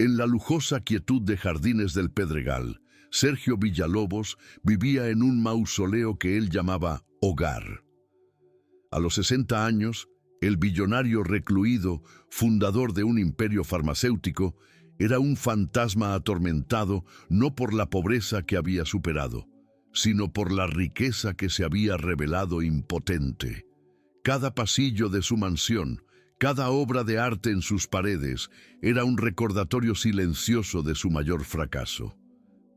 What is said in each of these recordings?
En la lujosa quietud de Jardines del Pedregal, Sergio Villalobos vivía en un mausoleo que él llamaba hogar. A los 60 años, el billonario recluido, fundador de un imperio farmacéutico, era un fantasma atormentado no por la pobreza que había superado, sino por la riqueza que se había revelado impotente. Cada pasillo de su mansión, cada obra de arte en sus paredes, era un recordatorio silencioso de su mayor fracaso.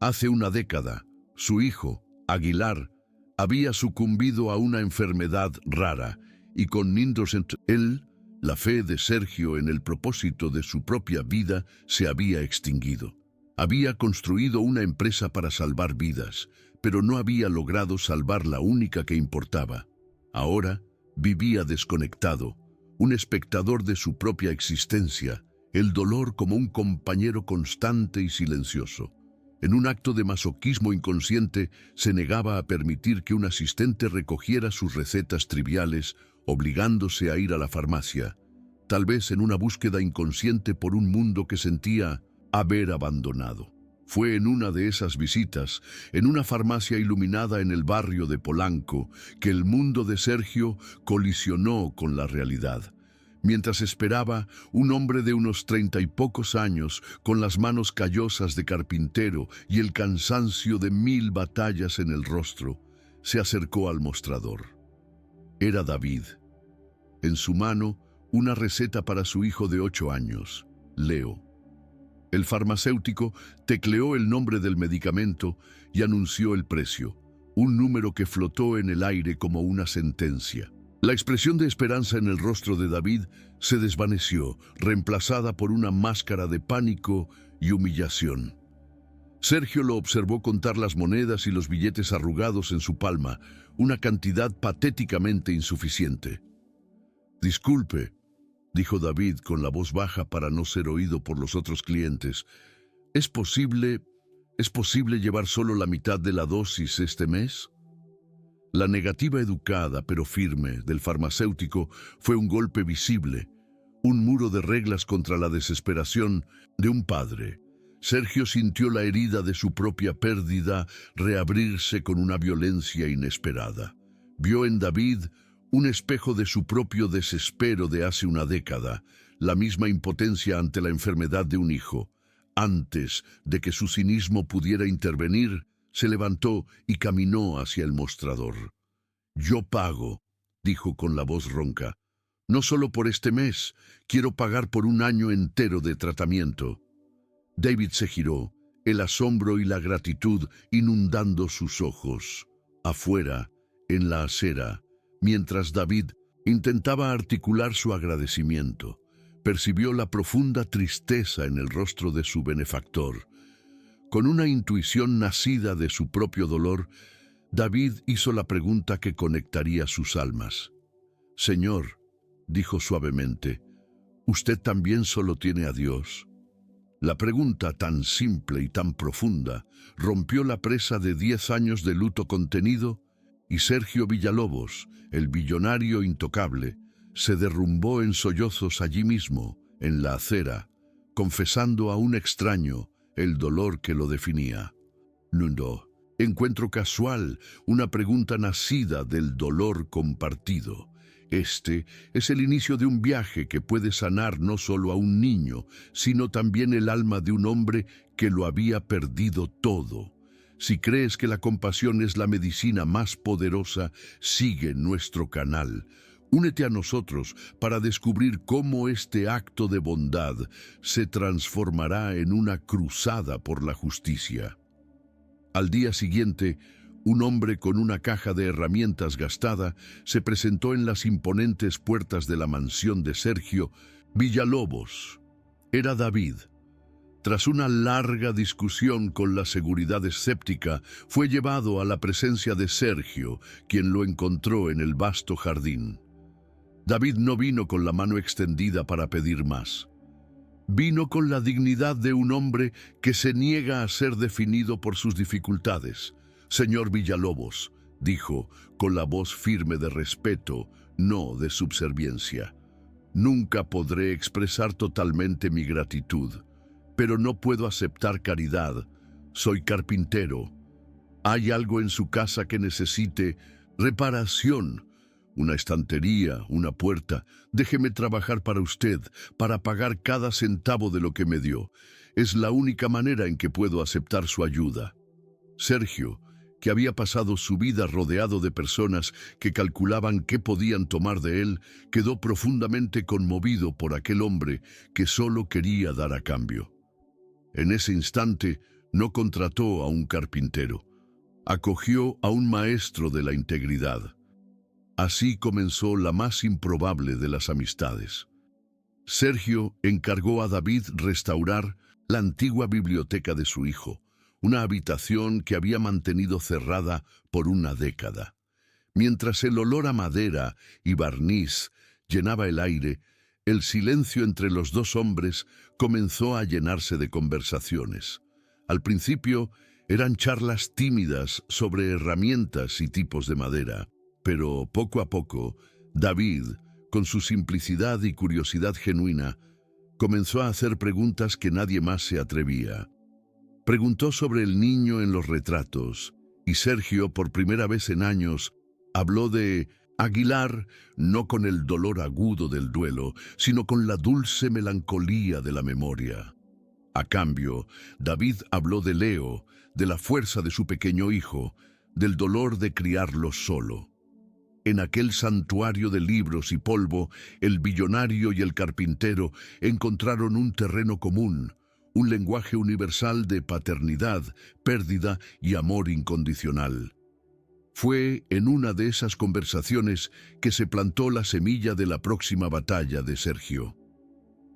Hace una década, su hijo, Aguilar, había sucumbido a una enfermedad rara, y con Nindos entre él, la fe de Sergio en el propósito de su propia vida se había extinguido. Había construido una empresa para salvar vidas, pero no había logrado salvar la única que importaba. Ahora vivía desconectado, un espectador de su propia existencia, el dolor como un compañero constante y silencioso. En un acto de masoquismo inconsciente, se negaba a permitir que un asistente recogiera sus recetas triviales, obligándose a ir a la farmacia, tal vez en una búsqueda inconsciente por un mundo que sentía haber abandonado. Fue en una de esas visitas, en una farmacia iluminada en el barrio de Polanco, que el mundo de Sergio colisionó con la realidad. Mientras esperaba, un hombre de unos 30 y pocos años, con las manos callosas de carpintero y el cansancio de 1000 batallas en el rostro, se acercó al mostrador. Era David. En su mano, una receta para su hijo de 8 años, Leo. El farmacéutico tecleó el nombre del medicamento y anunció el precio, un número que flotó en el aire como una sentencia. La expresión de esperanza en el rostro de David se desvaneció, reemplazada por una máscara de pánico y humillación. Sergio lo observó contar las monedas y los billetes arrugados en su palma, una cantidad patéticamente insuficiente. «Disculpe», dijo David con la voz baja para no ser oído por los otros clientes. ¿Es posible llevar solo la mitad de la dosis este mes?» La negativa educada pero firme del farmacéutico fue un golpe visible, un muro de reglas contra la desesperación de un padre. Sergio sintió la herida de su propia pérdida reabrirse con una violencia inesperada. Vio en David un espejo de su propio desespero de hace una década, la misma impotencia ante la enfermedad de un hijo. Antes de que su cinismo pudiera intervenir, se levantó y caminó hacia el mostrador. «Yo pago», dijo con la voz ronca. «No solo por este mes, quiero pagar por un año entero de tratamiento». David se giró, el asombro y la gratitud inundando sus ojos. Afuera, en la acera, mientras David intentaba articular su agradecimiento, percibió la profunda tristeza en el rostro de su benefactor. Con una intuición nacida de su propio dolor, David hizo la pregunta que conectaría sus almas. «Señor», dijo suavemente, «¿usted también solo tiene a Dios?» La pregunta tan simple y tan profunda rompió la presa de 10 años de luto contenido y Sergio Villalobos, el billonario intocable, se derrumbó en sollozos allí mismo, en la acera, confesando a un extraño el dolor que lo definía. «Nundo, encuentro casual, una pregunta nacida del dolor compartido. Este es el inicio de un viaje que puede sanar no solo a un niño, sino también el alma de un hombre que lo había perdido todo. Si crees que la compasión es la medicina más poderosa, sigue nuestro canal. Únete a nosotros para descubrir cómo este acto de bondad se transformará en una cruzada por la justicia». Al día siguiente, un hombre con una caja de herramientas gastada se presentó en las imponentes puertas de la mansión de Sergio Villalobos. Era David. Tras una larga discusión con la seguridad escéptica, fue llevado a la presencia de Sergio, quien lo encontró en el vasto jardín. David no vino con la mano extendida para pedir más. Vino con la dignidad de un hombre que se niega a ser definido por sus dificultades. «Señor Villalobos», dijo, con la voz firme de respeto, no de subserviencia, «nunca podré expresar totalmente mi gratitud. pero no puedo aceptar caridad. Soy carpintero. ¿Hay algo en su casa que necesite reparación? Una estantería, una puerta. Déjeme trabajar para usted, para pagar cada centavo de lo que me dio. Es la única manera en que puedo aceptar su ayuda. Sergio, que había pasado su vida rodeado de personas que calculaban qué podían tomar de él, quedó profundamente conmovido por aquel hombre que solo quería dar a cambio. En ese instante no contrató a un carpintero, acogió a un maestro de la integridad. Así comenzó la más improbable de las amistades. Sergio encargó a David restaurar la antigua biblioteca de su hijo, una habitación que había mantenido cerrada por una década. Mientras el olor a madera y barniz llenaba el aire, el silencio entre los dos hombres comenzó a llenarse de conversaciones. Al principio eran charlas tímidas sobre herramientas y tipos de madera, pero poco a poco, David, con su simplicidad y curiosidad genuina, comenzó a hacer preguntas que nadie más se atrevía. Preguntó sobre el niño en los retratos, y Sergio, por primera vez en años, habló de Aguilar no con el dolor agudo del duelo, sino con la dulce melancolía de la memoria. A cambio, David habló de Leo, de la fuerza de su pequeño hijo, del dolor de criarlo solo. En aquel santuario de libros y polvo, el billonario y el carpintero encontraron un terreno común, un lenguaje universal de paternidad, pérdida y amor incondicional. Fue en una de esas conversaciones que se plantó la semilla de la próxima batalla de Sergio.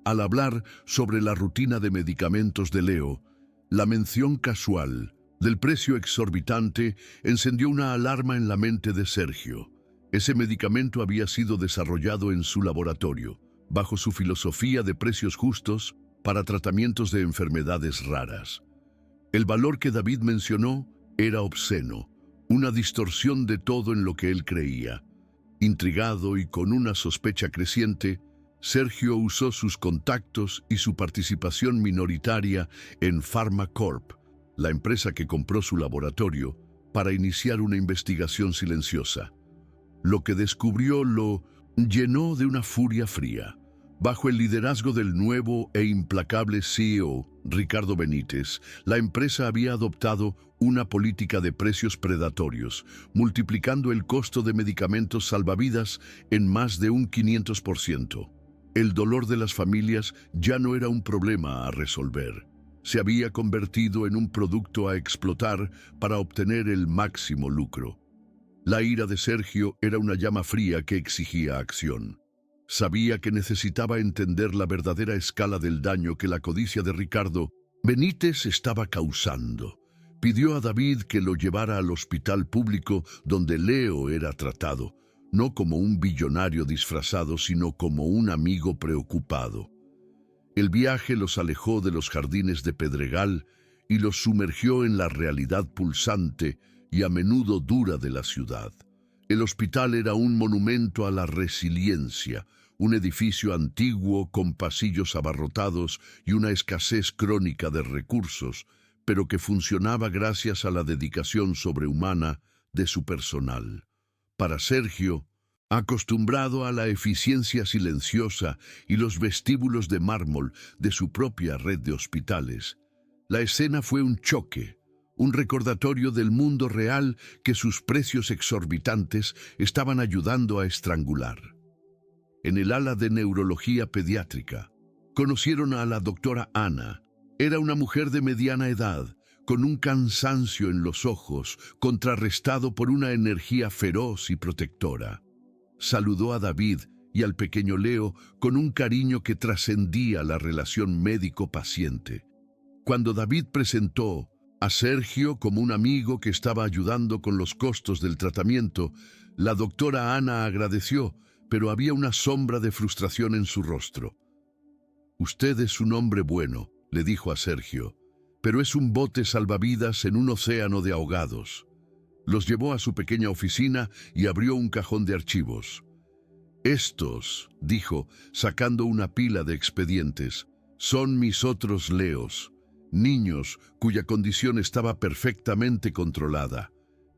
Al hablar sobre la rutina de medicamentos de Leo, la mención casual del precio exorbitante encendió una alarma en la mente de Sergio. Ese medicamento había sido desarrollado en su laboratorio, bajo su filosofía de precios justos para tratamientos de enfermedades raras. El valor que David mencionó era obsceno, una distorsión de todo en lo que él creía. Intrigado y con una sospecha creciente, Sergio usó sus contactos y su participación minoritaria en PharmaCorp, la empresa que compró su laboratorio, para iniciar una investigación silenciosa. Lo que descubrió lo llenó de una furia fría. Bajo el liderazgo del nuevo e implacable CEO, Ricardo Benítez, la empresa había adoptado una política de precios predatorios, multiplicando el costo de medicamentos salvavidas en más de un 500%. El dolor de las familias ya no era un problema a resolver. Se había convertido en un producto a explotar para obtener el máximo lucro. La ira de Sergio era una llama fría que exigía acción. Sabía que necesitaba entender la verdadera escala del daño que la codicia de Ricardo Benítez estaba causando. Pidió a David que lo llevara al hospital público donde Leo era tratado, no como un billonario disfrazado, sino como un amigo preocupado. El viaje los alejó de los jardines de Pedregal y los sumergió en la realidad pulsante y a menudo dura de la ciudad. El hospital era un monumento a la resiliencia, un edificio antiguo con pasillos abarrotados y una escasez crónica de recursos, pero que funcionaba gracias a la dedicación sobrehumana de su personal. Para Sergio, acostumbrado a la eficiencia silenciosa y los vestíbulos de mármol de su propia red de hospitales, la escena fue un choque, un recordatorio del mundo real que sus precios exorbitantes estaban ayudando a estrangular. En el ala de neurología pediátrica, conocieron a la doctora Ana. Era una mujer de mediana edad, con un cansancio en los ojos, contrarrestado por una energía feroz y protectora. Saludó a David y al pequeño Leo con un cariño que trascendía la relación médico-paciente. Cuando David presentó a Sergio como un amigo que estaba ayudando con los costos del tratamiento, la doctora Ana agradeció, pero había una sombra de frustración en su rostro. «Usted es un hombre bueno», le dijo a Sergio, «pero es un bote salvavidas en un océano de ahogados». Los llevó a su pequeña oficina y abrió un cajón de archivos. «Estos», dijo, sacando una pila de expedientes, Son mis otros Leos, niños cuya condición estaba perfectamente controlada.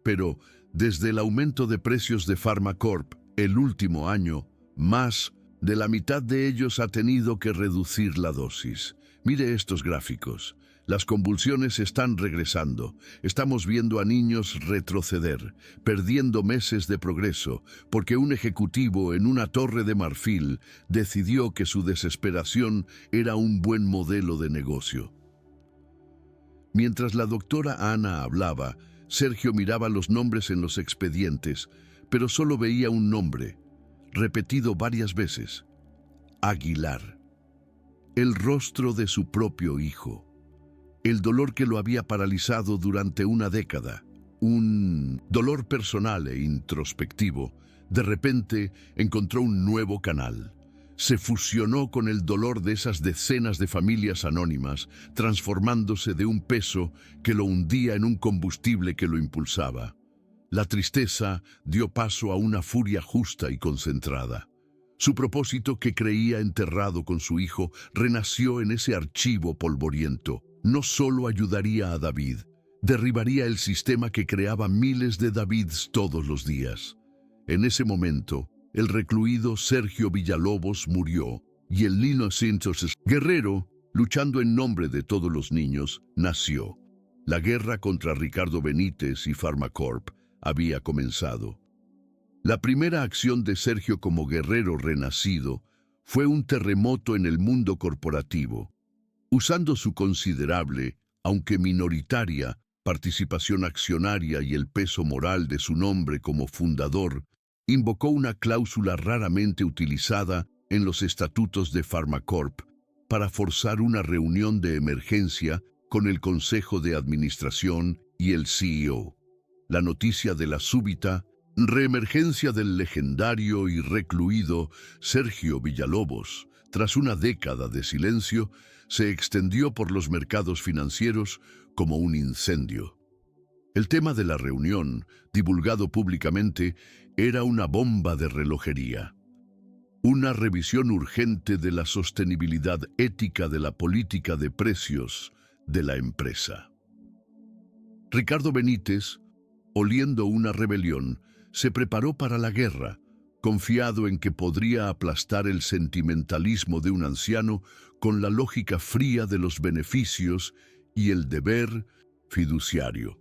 Pero desde el aumento de precios de Pharmacorp el último año, más de la mitad de ellos ha tenido que reducir la dosis. Mire estos gráficos. Las convulsiones están regresando. Estamos viendo a niños retroceder, perdiendo meses de progreso, porque un ejecutivo en una torre de marfil decidió que su desesperación era un buen modelo de negocio. Mientras la doctora Ana hablaba, Sergio miraba los nombres en los expedientes, pero solo veía un nombre, repetido varias veces: Aguilar. El rostro de su propio hijo. El dolor que lo había paralizado durante una década, un dolor personal e introspectivo, de repente encontró un nuevo canal. Se fusionó con el dolor de esas decenas de familias anónimas, transformándose de un peso que lo hundía en un combustible que lo impulsaba. La tristeza dio paso a una furia justa y concentrada. Su propósito, que creía enterrado con su hijo, renació en ese archivo polvoriento. No solo ayudaría a David, derribaría el sistema que creaba miles de Davids todos los días. En ese momento, el recluido Sergio Villalobos murió y el niño guerrero, luchando en nombre de todos los niños, nació. La guerra contra Ricardo Benítez y Pharmacorp había comenzado. La primera acción de Sergio como guerrero renacido fue un terremoto en el mundo corporativo. Usando su considerable, aunque minoritaria, participación accionaria y el peso moral de su nombre como fundador, invocó una cláusula raramente utilizada en los estatutos de Pharmacorp para forzar una reunión de emergencia con el Consejo de Administración y el CEO. La noticia de la súbita reemergencia del legendario y recluido Sergio Villalobos, tras una década de silencio, se extendió por los mercados financieros como un incendio. El tema de la reunión, divulgado públicamente, era una bomba de relojería. Una revisión urgente de la sostenibilidad ética de la política de precios de la empresa. Ricardo Benítez, oliendo una rebelión, se preparó para la guerra, confiado en que podría aplastar el sentimentalismo de un anciano con la lógica fría de los beneficios y el deber fiduciario.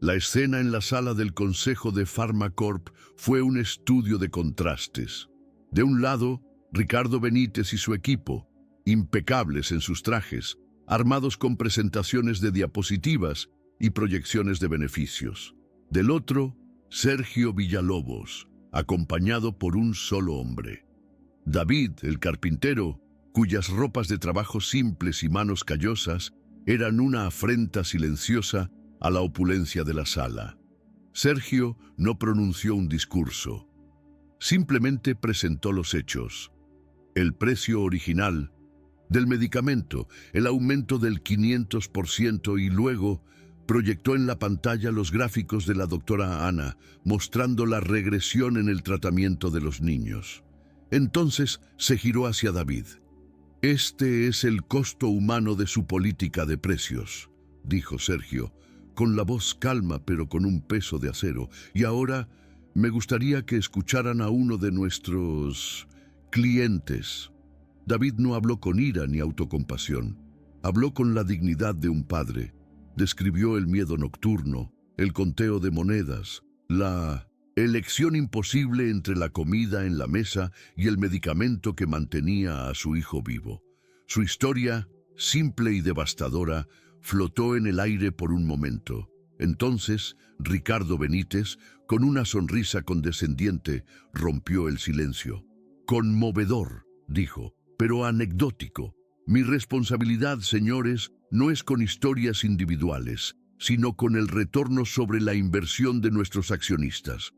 La escena en la sala del Consejo de Pharmacorp fue un estudio de contrastes. De un lado, Ricardo Benítez y su equipo, impecables en sus trajes, armados con presentaciones de diapositivas y proyecciones de beneficios. Del otro, Sergio Villalobos, acompañado por un solo hombre. David, el carpintero, cuyas ropas de trabajo simples y manos callosas eran una afrenta silenciosa a la opulencia de la sala. Sergio no pronunció un discurso. Simplemente presentó los hechos. El precio original del medicamento, el aumento del 500% y luego proyectó en la pantalla los gráficos de la doctora Ana, mostrando la regresión en el tratamiento de los niños. Entonces se giró hacia David. «Este es el costo humano de su política de precios», dijo Sergio, con la voz calma pero con un peso de acero. «Y ahora me gustaría que escucharan a uno de nuestros clientes». David no habló con ira ni autocompasión. Habló con la dignidad de un padre. Describió el miedo nocturno, el conteo de monedas, la elección imposible entre la comida en la mesa y el medicamento que mantenía a su hijo vivo. Su historia, simple y devastadora, flotó en el aire por un momento. Entonces, Ricardo Benítez, con una sonrisa condescendiente, rompió el silencio. «Conmovedor», dijo, «pero anecdótico. Mi responsabilidad, señores, no es con historias individuales, sino con el retorno sobre la inversión de nuestros accionistas.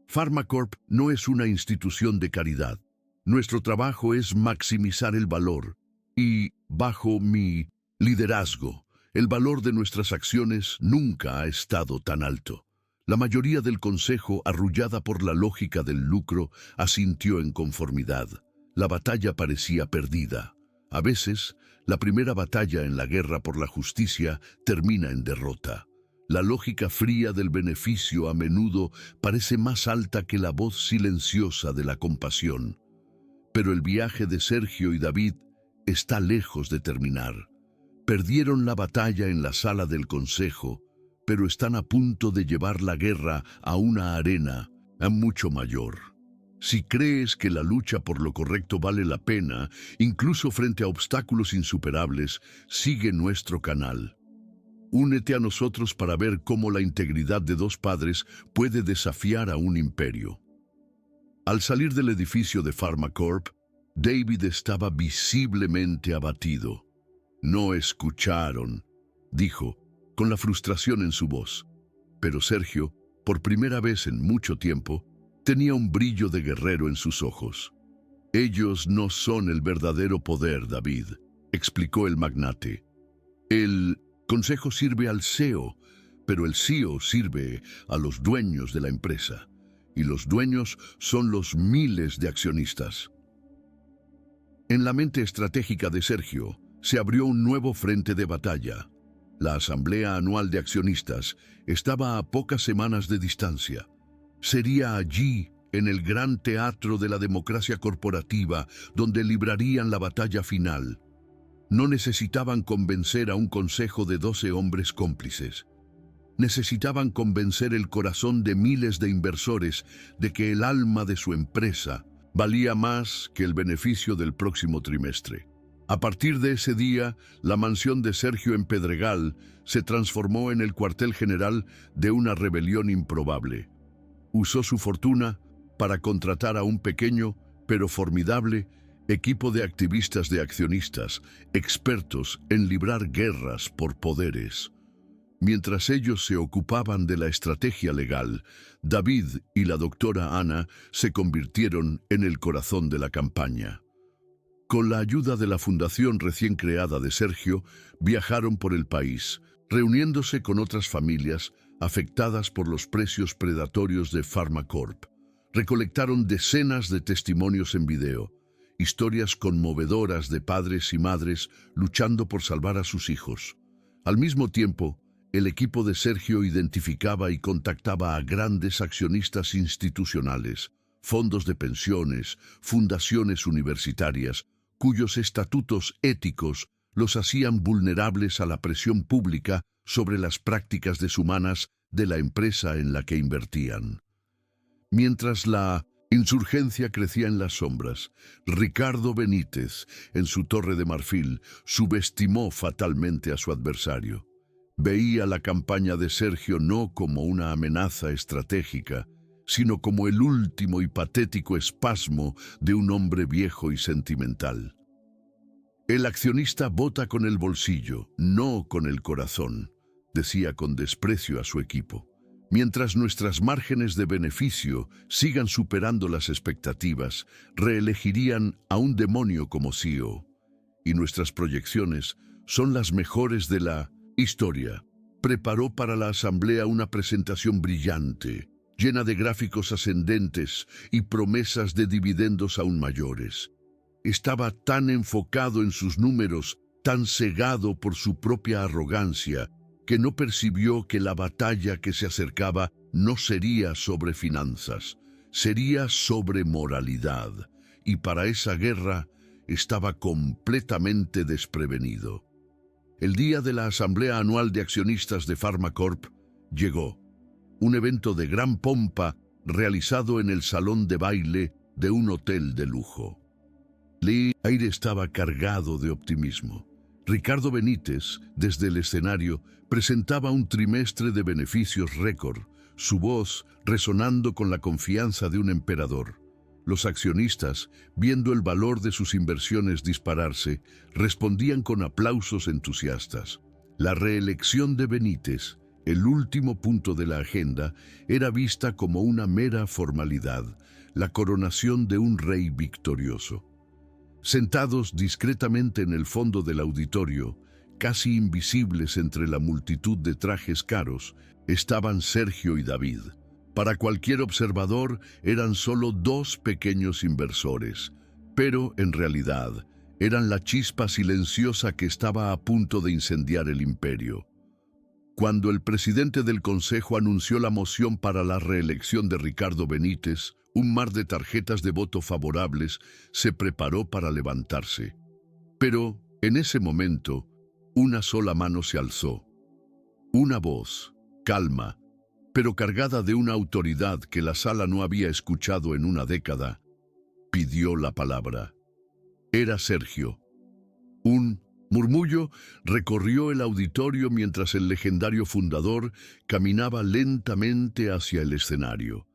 Pharmacorp no es una institución de caridad. Nuestro trabajo es maximizar el valor y, bajo mi liderazgo, el valor de nuestras acciones nunca ha estado tan alto». La mayoría del consejo, arrullada por la lógica del lucro, asintió en conformidad. La batalla parecía perdida. A veces, la primera batalla en la guerra por la justicia termina en derrota. La lógica fría del beneficio a menudo parece más alta que la voz silenciosa de la compasión. Pero el viaje de Sergio y David está lejos de terminar. Perdieron la batalla en la sala del consejo, pero están a punto de llevar la guerra a una arena mucho mayor. Si crees que la lucha por lo correcto vale la pena, incluso frente a obstáculos insuperables, sigue nuestro canal. Únete a nosotros para ver cómo la integridad de dos padres puede desafiar a un imperio. Al salir del edificio de PharmaCorp, David estaba visiblemente abatido. No escucharon, dijo, con la frustración en su voz. Pero Sergio, por primera vez en mucho tiempo, tenía un brillo de guerrero en sus ojos. Ellos no son el verdadero poder, David, explicó el magnate. El consejo sirve al CEO, pero el CEO sirve a los dueños de la empresa. Y los dueños son los miles de accionistas. En la mente estratégica de Sergio se abrió un nuevo frente de batalla. La Asamblea Anual de Accionistas estaba a pocas semanas de distancia. Sería allí, en el gran teatro de la democracia corporativa, donde librarían la batalla final. No necesitaban convencer a un consejo de 12 hombres cómplices. Necesitaban convencer el corazón de miles de inversores de que el alma de su empresa valía más que el beneficio del próximo trimestre. A partir de ese día, la mansión de Sergio en Pedregal se transformó en el cuartel general de una rebelión improbable. Usó su fortuna para contratar a un pequeño, pero formidable, equipo de activistas de accionistas, expertos en librar guerras por poderes. Mientras ellos se ocupaban de la estrategia legal, David y la doctora Ana se convirtieron en el corazón de la campaña. Con la ayuda de la fundación recién creada de Sergio, viajaron por el país, reuniéndose con otras familias afectadas por los precios predatorios de PharmaCorp. Recolectaron decenas de testimonios en video, historias conmovedoras de padres y madres luchando por salvar a sus hijos. Al mismo tiempo, el equipo de Sergio identificaba y contactaba a grandes accionistas institucionales, fondos de pensiones, fundaciones universitarias, cuyos estatutos éticos los hacían vulnerables a la presión pública sobre las prácticas deshumanas de la empresa en la que invertían. Mientras la insurgencia crecía en las sombras, Ricardo Benítez, en su torre de marfil, subestimó fatalmente a su adversario. Veía la campaña de Sergio no como una amenaza estratégica, sino como el último y patético espasmo de un hombre viejo y sentimental. El accionista vota con el bolsillo, no con el corazón, decía con desprecio a su equipo. Mientras nuestras márgenes de beneficio sigan superando las expectativas, reelegirían a un demonio como CEO. Y nuestras proyecciones son las mejores de la historia. Preparó para la asamblea una presentación brillante, llena de gráficos ascendentes y promesas de dividendos aún mayores. Estaba tan enfocado en sus números, tan cegado por su propia arrogancia, que no percibió que la batalla que se acercaba no sería sobre finanzas, sería sobre moralidad, y para esa guerra estaba completamente desprevenido. El día de la Asamblea Anual de Accionistas de PharmaCorp llegó, un evento de gran pompa realizado en el salón de baile de un hotel de lujo. El aire estaba cargado de optimismo. Ricardo Benítez, desde el escenario, presentaba un trimestre de beneficios récord, su voz resonando con la confianza de un emperador. Los accionistas, viendo el valor de sus inversiones dispararse, respondían con aplausos entusiastas. La reelección de Benítez, el último punto de la agenda, era vista como una mera formalidad, la coronación de un rey victorioso. Sentados discretamente en el fondo del auditorio, casi invisibles entre la multitud de trajes caros, estaban Sergio y David. Para cualquier observador eran solo dos pequeños inversores, pero en realidad Eran la chispa silenciosa que estaba a punto de incendiar el imperio. Cuando el presidente del Consejo anunció la moción para la reelección de Ricardo Benítez, un mar de tarjetas de voto favorables se preparó para levantarse. Pero, en ese momento, una sola mano se alzó. Una voz, calma, pero cargada de una autoridad que la sala no había escuchado en una década, pidió la palabra. Era Sergio. Un murmullo recorrió el auditorio mientras el legendario fundador caminaba lentamente hacia el escenario.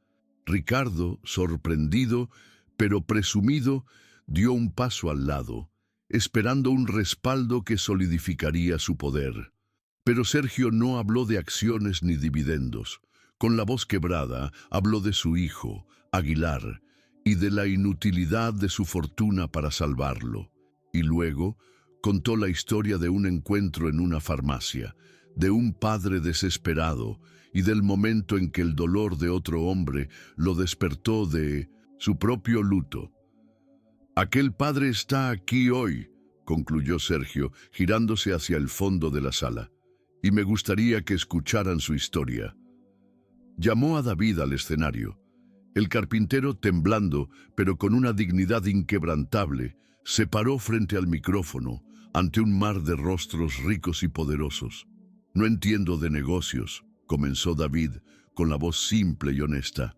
Ricardo, sorprendido, pero presumido, dio un paso al lado, esperando un respaldo que solidificaría su poder. Pero Sergio no habló de acciones ni dividendos. Con la voz quebrada, habló de su hijo, Aguilar, y de la inutilidad de su fortuna para salvarlo. Y luego contó la historia de un encuentro en una farmacia, de un padre desesperado y del momento en que el dolor de otro hombre lo despertó de su propio luto. «Aquel padre está aquí hoy», concluyó Sergio, girándose hacia el fondo de la sala, «y me gustaría que escucharan su historia». Llamó a David al escenario. El carpintero, temblando, pero con una dignidad inquebrantable, se paró frente al micrófono, ante un mar de rostros ricos y poderosos. «No entiendo de negocios», comenzó David, con la voz simple y honesta.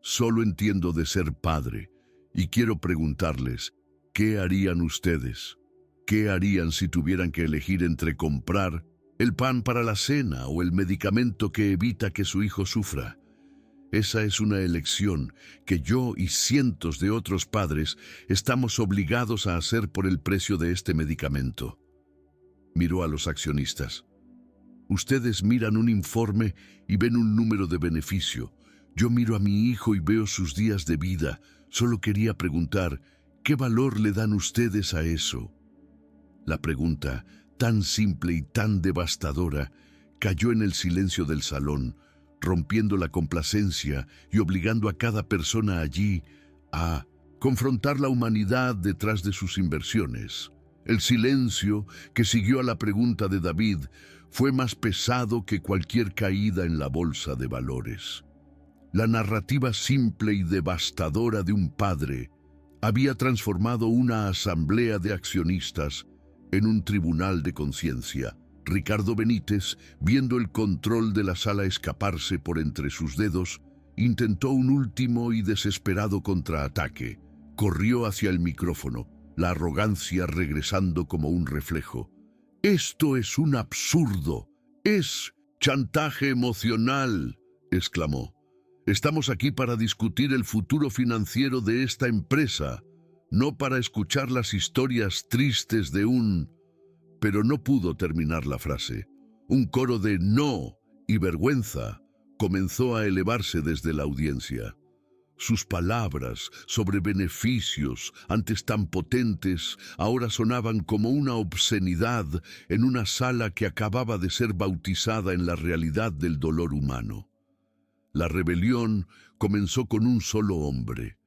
«Solo entiendo de ser padre, y quiero preguntarles, ¿qué harían ustedes? ¿Qué harían si tuvieran que elegir entre comprar el pan para la cena o el medicamento que evita que su hijo sufra? Esa es una elección que yo y cientos de otros padres estamos obligados a hacer por el precio de este medicamento». Miró a los accionistas. «Ustedes miran un informe y ven un número de beneficio. Yo miro a mi hijo y veo sus días de vida. Solo quería preguntar, ¿qué valor le dan ustedes a eso?». La pregunta, tan simple y tan devastadora, cayó en el silencio del salón, rompiendo la complacencia y obligando a cada persona allí a confrontar la humanidad detrás de sus inversiones. El silencio que siguió a la pregunta de David fue más pesado que cualquier caída en la bolsa de valores. La narrativa simple y devastadora de un padre había transformado una asamblea de accionistas en un tribunal de conciencia. Ricardo Benítez, viendo el control de la sala escaparse por entre sus dedos, intentó un último y desesperado contraataque. Corrió hacia el micrófono, la arrogancia regresando como un reflejo. «Esto es un absurdo, es chantaje emocional», exclamó. «Estamos aquí para discutir el futuro financiero de esta empresa, no para escuchar las historias tristes de un...». Pero no pudo terminar la frase. Un coro de «no» y vergüenza comenzó a elevarse desde la audiencia. Sus palabras sobre beneficios, antes tan potentes, ahora sonaban como una obscenidad en una sala que acababa de ser bautizada en la realidad del dolor humano. La rebelión comenzó con un solo hombre,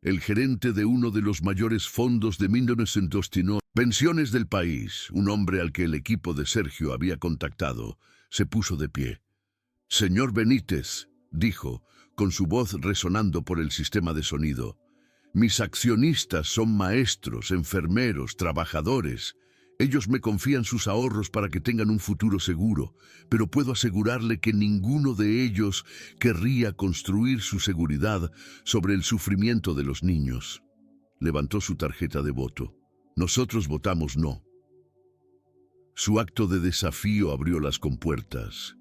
el gerente de uno de los mayores fondos de 1929, Pensiones del país, un hombre al que el equipo de Sergio había contactado, se puso de pie. «Señor Benítez», dijo, con su voz resonando por el sistema de sonido, «mis accionistas son maestros, enfermeros, trabajadores. Ellos me confían sus ahorros para que tengan un futuro seguro, pero puedo asegurarle que ninguno de ellos querría construir su seguridad sobre el sufrimiento de los niños». Levantó su tarjeta de voto. «Nosotros votamos no». Su acto de desafío abrió las compuertas.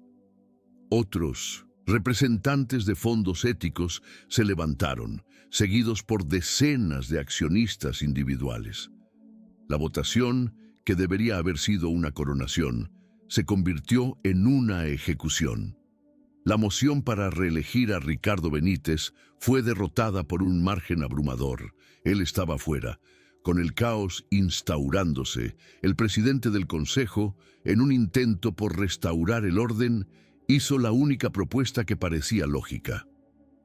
Otros representantes de fondos éticos se levantaron, seguidos por decenas de accionistas individuales. La votación, que debería haber sido una coronación, se convirtió en una ejecución. La moción para reelegir a Ricardo Benítez fue derrotada por un margen abrumador. Él estaba fuera. Con el caos instaurándose, el presidente del Consejo, en un intento por restaurar el orden, hizo la única propuesta que parecía lógica.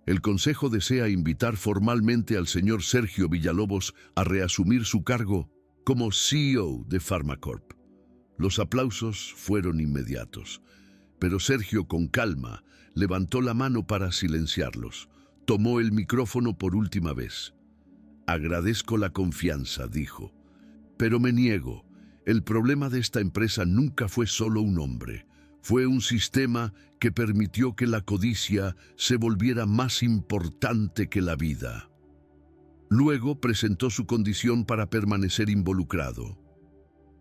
El Consejo desea invitar formalmente al señor Sergio Villalobos a reasumir su cargo. como CEO de Pharmacorp. Los aplausos fueron inmediatos, pero Sergio, con calma, levantó la mano para silenciarlos. Tomó el micrófono por última vez. Agradezco la confianza, dijo, pero me niego. El problema de esta empresa nunca fue solo un hombre. Fue un sistema que permitió que la codicia se volviera más importante que la vida. Luego presentó su condición para permanecer involucrado.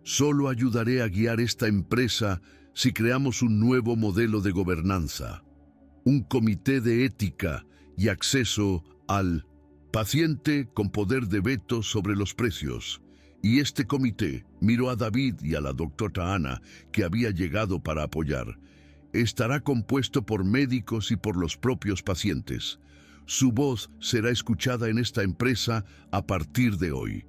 Solo ayudaré a guiar esta empresa si creamos un nuevo modelo de gobernanza, un comité de ética y acceso al paciente con poder de veto sobre los precios. Y este comité miró a David y a la doctora Ana, que había llegado para apoyar. Estará compuesto por médicos y por los propios pacientes. Su voz será escuchada en esta empresa a partir de hoy.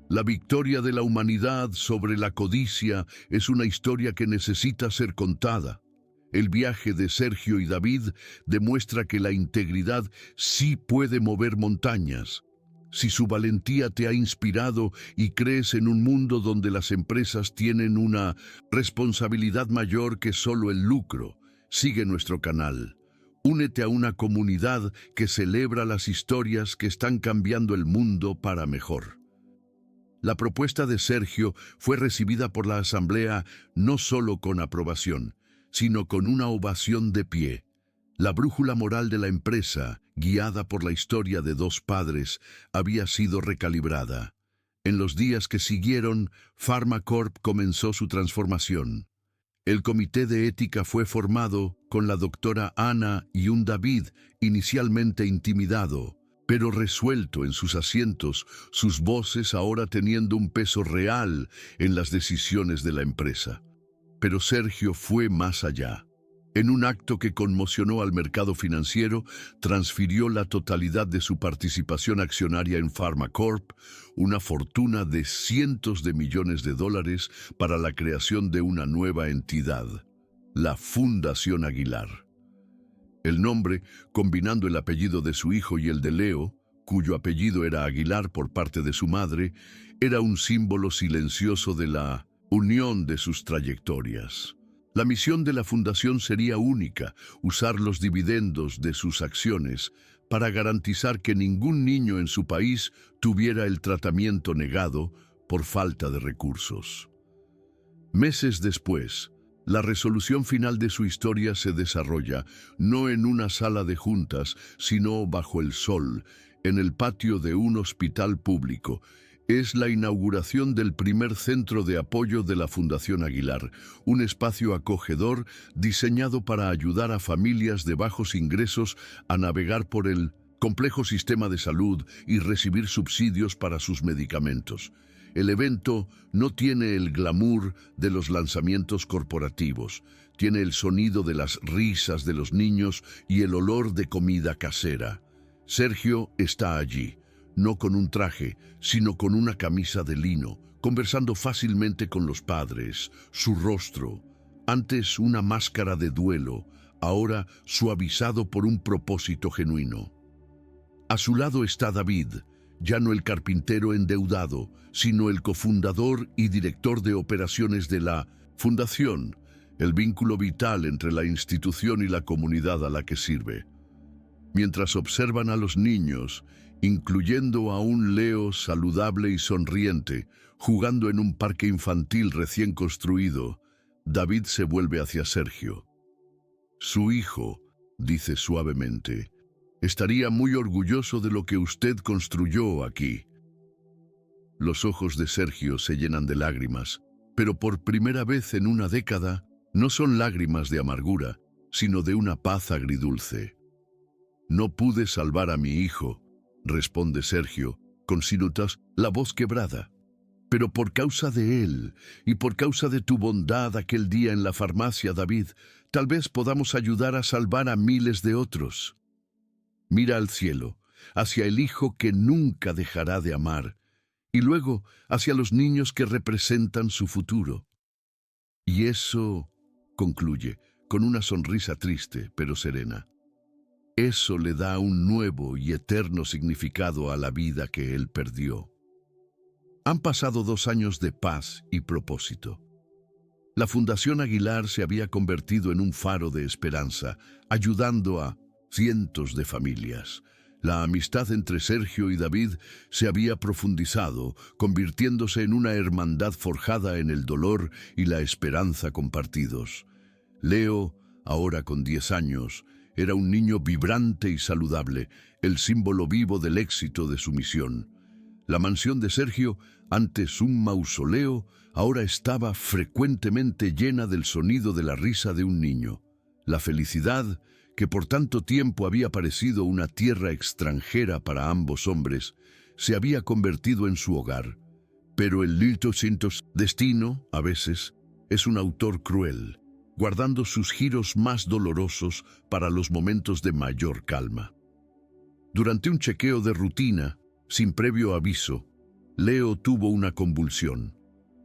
La victoria de la humanidad sobre la codicia es una historia que necesita ser contada. El viaje de Sergio y David demuestra que la integridad sí puede mover montañas. Si su valentía te ha inspirado y crees en un mundo donde las empresas tienen una responsabilidad mayor que solo el lucro, sigue nuestro canal. Únete a una comunidad que celebra las historias que están cambiando el mundo para mejor. La propuesta de Sergio fue recibida por la asamblea no solo con aprobación, sino con una ovación de pie. La brújula moral de la empresa, guiada por la historia de dos padres, había sido recalibrada. En los días que siguieron, Pharmacorp comenzó su transformación. El comité de ética fue formado con la doctora Ana y un David inicialmente intimidado, pero resuelto en sus asientos, sus voces ahora teniendo un peso real en las decisiones de la empresa. Pero Sergio fue más allá. En un acto que conmocionó al mercado financiero, transfirió la totalidad de su participación accionaria en Pharmacorp, una fortuna de cientos de millones de dólares para la creación de una nueva entidad, la Fundación Aguilar. El nombre, combinando el apellido de su hijo y el de Leo, cuyo apellido era Aguilar por parte de su madre, era un símbolo silencioso de la unión de sus trayectorias. La misión de la fundación sería única: usar los dividendos de sus acciones para garantizar que ningún niño en su país tuviera el tratamiento negado por falta de recursos. Meses después, la resolución final de su historia se desarrolla no en una sala de juntas, sino bajo el sol, en el patio de un hospital público. Es la inauguración del primer centro de apoyo de la Fundación Aguilar, un espacio acogedor diseñado para ayudar a familias de bajos ingresos a navegar por el complejo sistema de salud y recibir subsidios para sus medicamentos. El evento no tiene el glamour de los lanzamientos corporativos, tiene el sonido de las risas de los niños y el olor de comida casera. Sergio está allí, no con un traje, sino con una camisa de lino, conversando fácilmente con los padres. Su rostro, antes una máscara de duelo, ahora suavizado por un propósito genuino. A su lado está David, ya no el carpintero endeudado, sino el cofundador y director de operaciones de la Fundación, el vínculo vital entre la institución y la comunidad a la que sirve. Mientras observan a los niños, incluyendo a un Leo saludable y sonriente, jugando en un parque infantil recién construido, David se vuelve hacia Sergio. Su hijo, dice suavemente, estaría muy orgulloso de lo que usted construyó aquí. Los ojos de Sergio se llenan de lágrimas, pero por primera vez en una década, no son lágrimas de amargura, sino de una paz agridulce. No pude salvar a mi hijo, responde Sergio, con la voz quebrada. Pero por causa de él y por causa de tu bondad aquel día en la farmacia, David, tal vez podamos ayudar a salvar a miles de otros. Mira al cielo, hacia el hijo que nunca dejará de amar, y luego hacia los niños que representan su futuro. Y eso, concluye, con una sonrisa triste pero serena. Eso le da un nuevo y eterno significado a la vida que él perdió. Han pasado 2 años de paz y propósito. La Fundación Aguilar se había convertido en un faro de esperanza, ayudando a cientos de familias. La amistad entre Sergio y David se había profundizado, convirtiéndose en una hermandad forjada en el dolor y la esperanza compartidos. Leo, ahora con 10 años, era un niño vibrante y saludable, el símbolo vivo del éxito de su misión. La mansión de Sergio, antes un mausoleo, ahora estaba frecuentemente llena del sonido de la risa de un niño. La felicidad, que por tanto tiempo había parecido una tierra extranjera para ambos hombres, se había convertido en su hogar. Pero el destino, a veces, es un autor cruel, guardando sus giros más dolorosos para los momentos de mayor calma. Durante un chequeo de rutina, sin previo aviso, Leo tuvo una convulsión,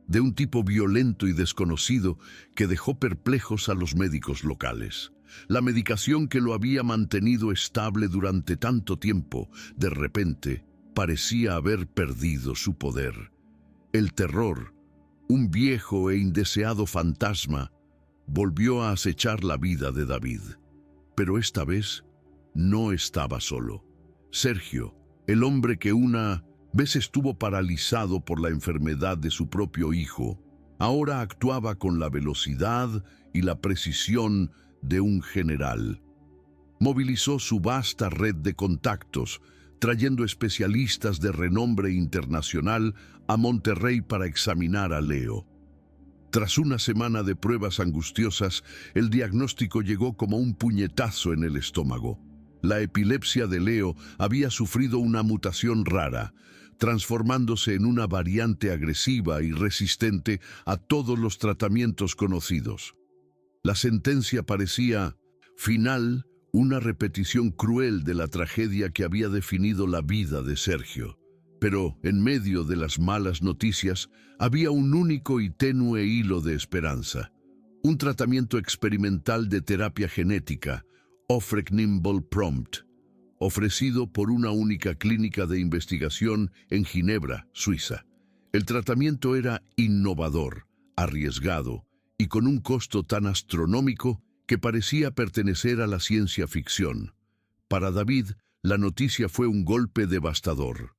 de un tipo violento y desconocido que dejó perplejos a los médicos locales. La medicación que lo había mantenido estable durante tanto tiempo, de repente, parecía haber perdido su poder. El terror, un viejo e indeseado fantasma, volvió a acechar la vida de David. Pero esta vez no estaba solo. Sergio, el hombre que una vez estuvo paralizado por la enfermedad de su propio hijo, ahora actuaba con la velocidad y la precisión de un general. Movilizó su vasta red de contactos, trayendo especialistas de renombre internacional a Monterrey para examinar a Leo. Tras una semana de pruebas angustiosas, el diagnóstico llegó como un puñetazo en el estómago. La epilepsia de Leo había sufrido una mutación rara, transformándose en una variante agresiva y resistente a todos los tratamientos conocidos. La sentencia parecía final, una repetición cruel de la tragedia que había definido la vida de Sergio. Pero en medio de las malas noticias había un único y tenue hilo de esperanza. Un tratamiento experimental de terapia genética, Ofrecnimble Prompt, ofrecido por una única clínica de investigación en Ginebra, Suiza. El tratamiento era innovador, arriesgado y con un costo tan astronómico que parecía pertenecer a la ciencia ficción. Para David, la noticia fue un golpe devastador.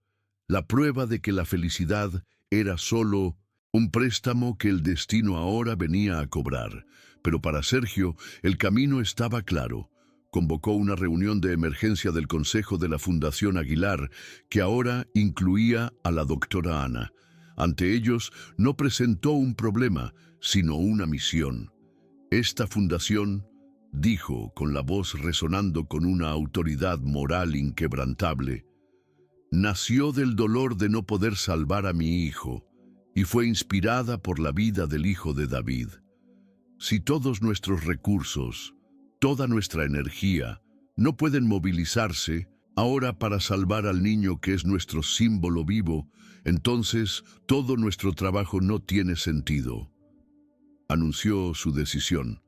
La prueba de que la felicidad era solo un préstamo que el destino ahora venía a cobrar. Pero para Sergio, el camino estaba claro. Convocó una reunión de emergencia del Consejo de la Fundación Aguilar, que ahora incluía a la doctora Ana. Ante ellos, no presentó un problema, sino una misión. Esta fundación, dijo con la voz resonando con una autoridad moral inquebrantable, nació del dolor de no poder salvar a mi hijo y fue inspirada por la vida del hijo de David. Si todos nuestros recursos, toda nuestra energía, no pueden movilizarse ahora para salvar al niño que es nuestro símbolo vivo, entonces todo nuestro trabajo no tiene sentido. Anunció su decisión.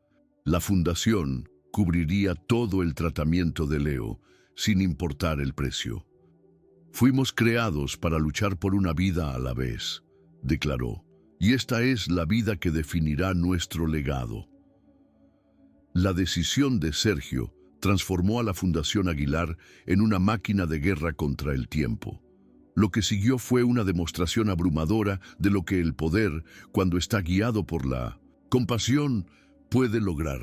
La fundación cubriría todo el tratamiento de Leo, sin importar el precio. Fuimos creados para luchar por una vida a la vez, declaró, y esta es la vida que definirá nuestro legado. La decisión de Sergio transformó a la Fundación Aguilar en una máquina de guerra contra el tiempo. Lo que siguió fue una demostración abrumadora de lo que el poder, cuando está guiado por la compasión, puede lograr.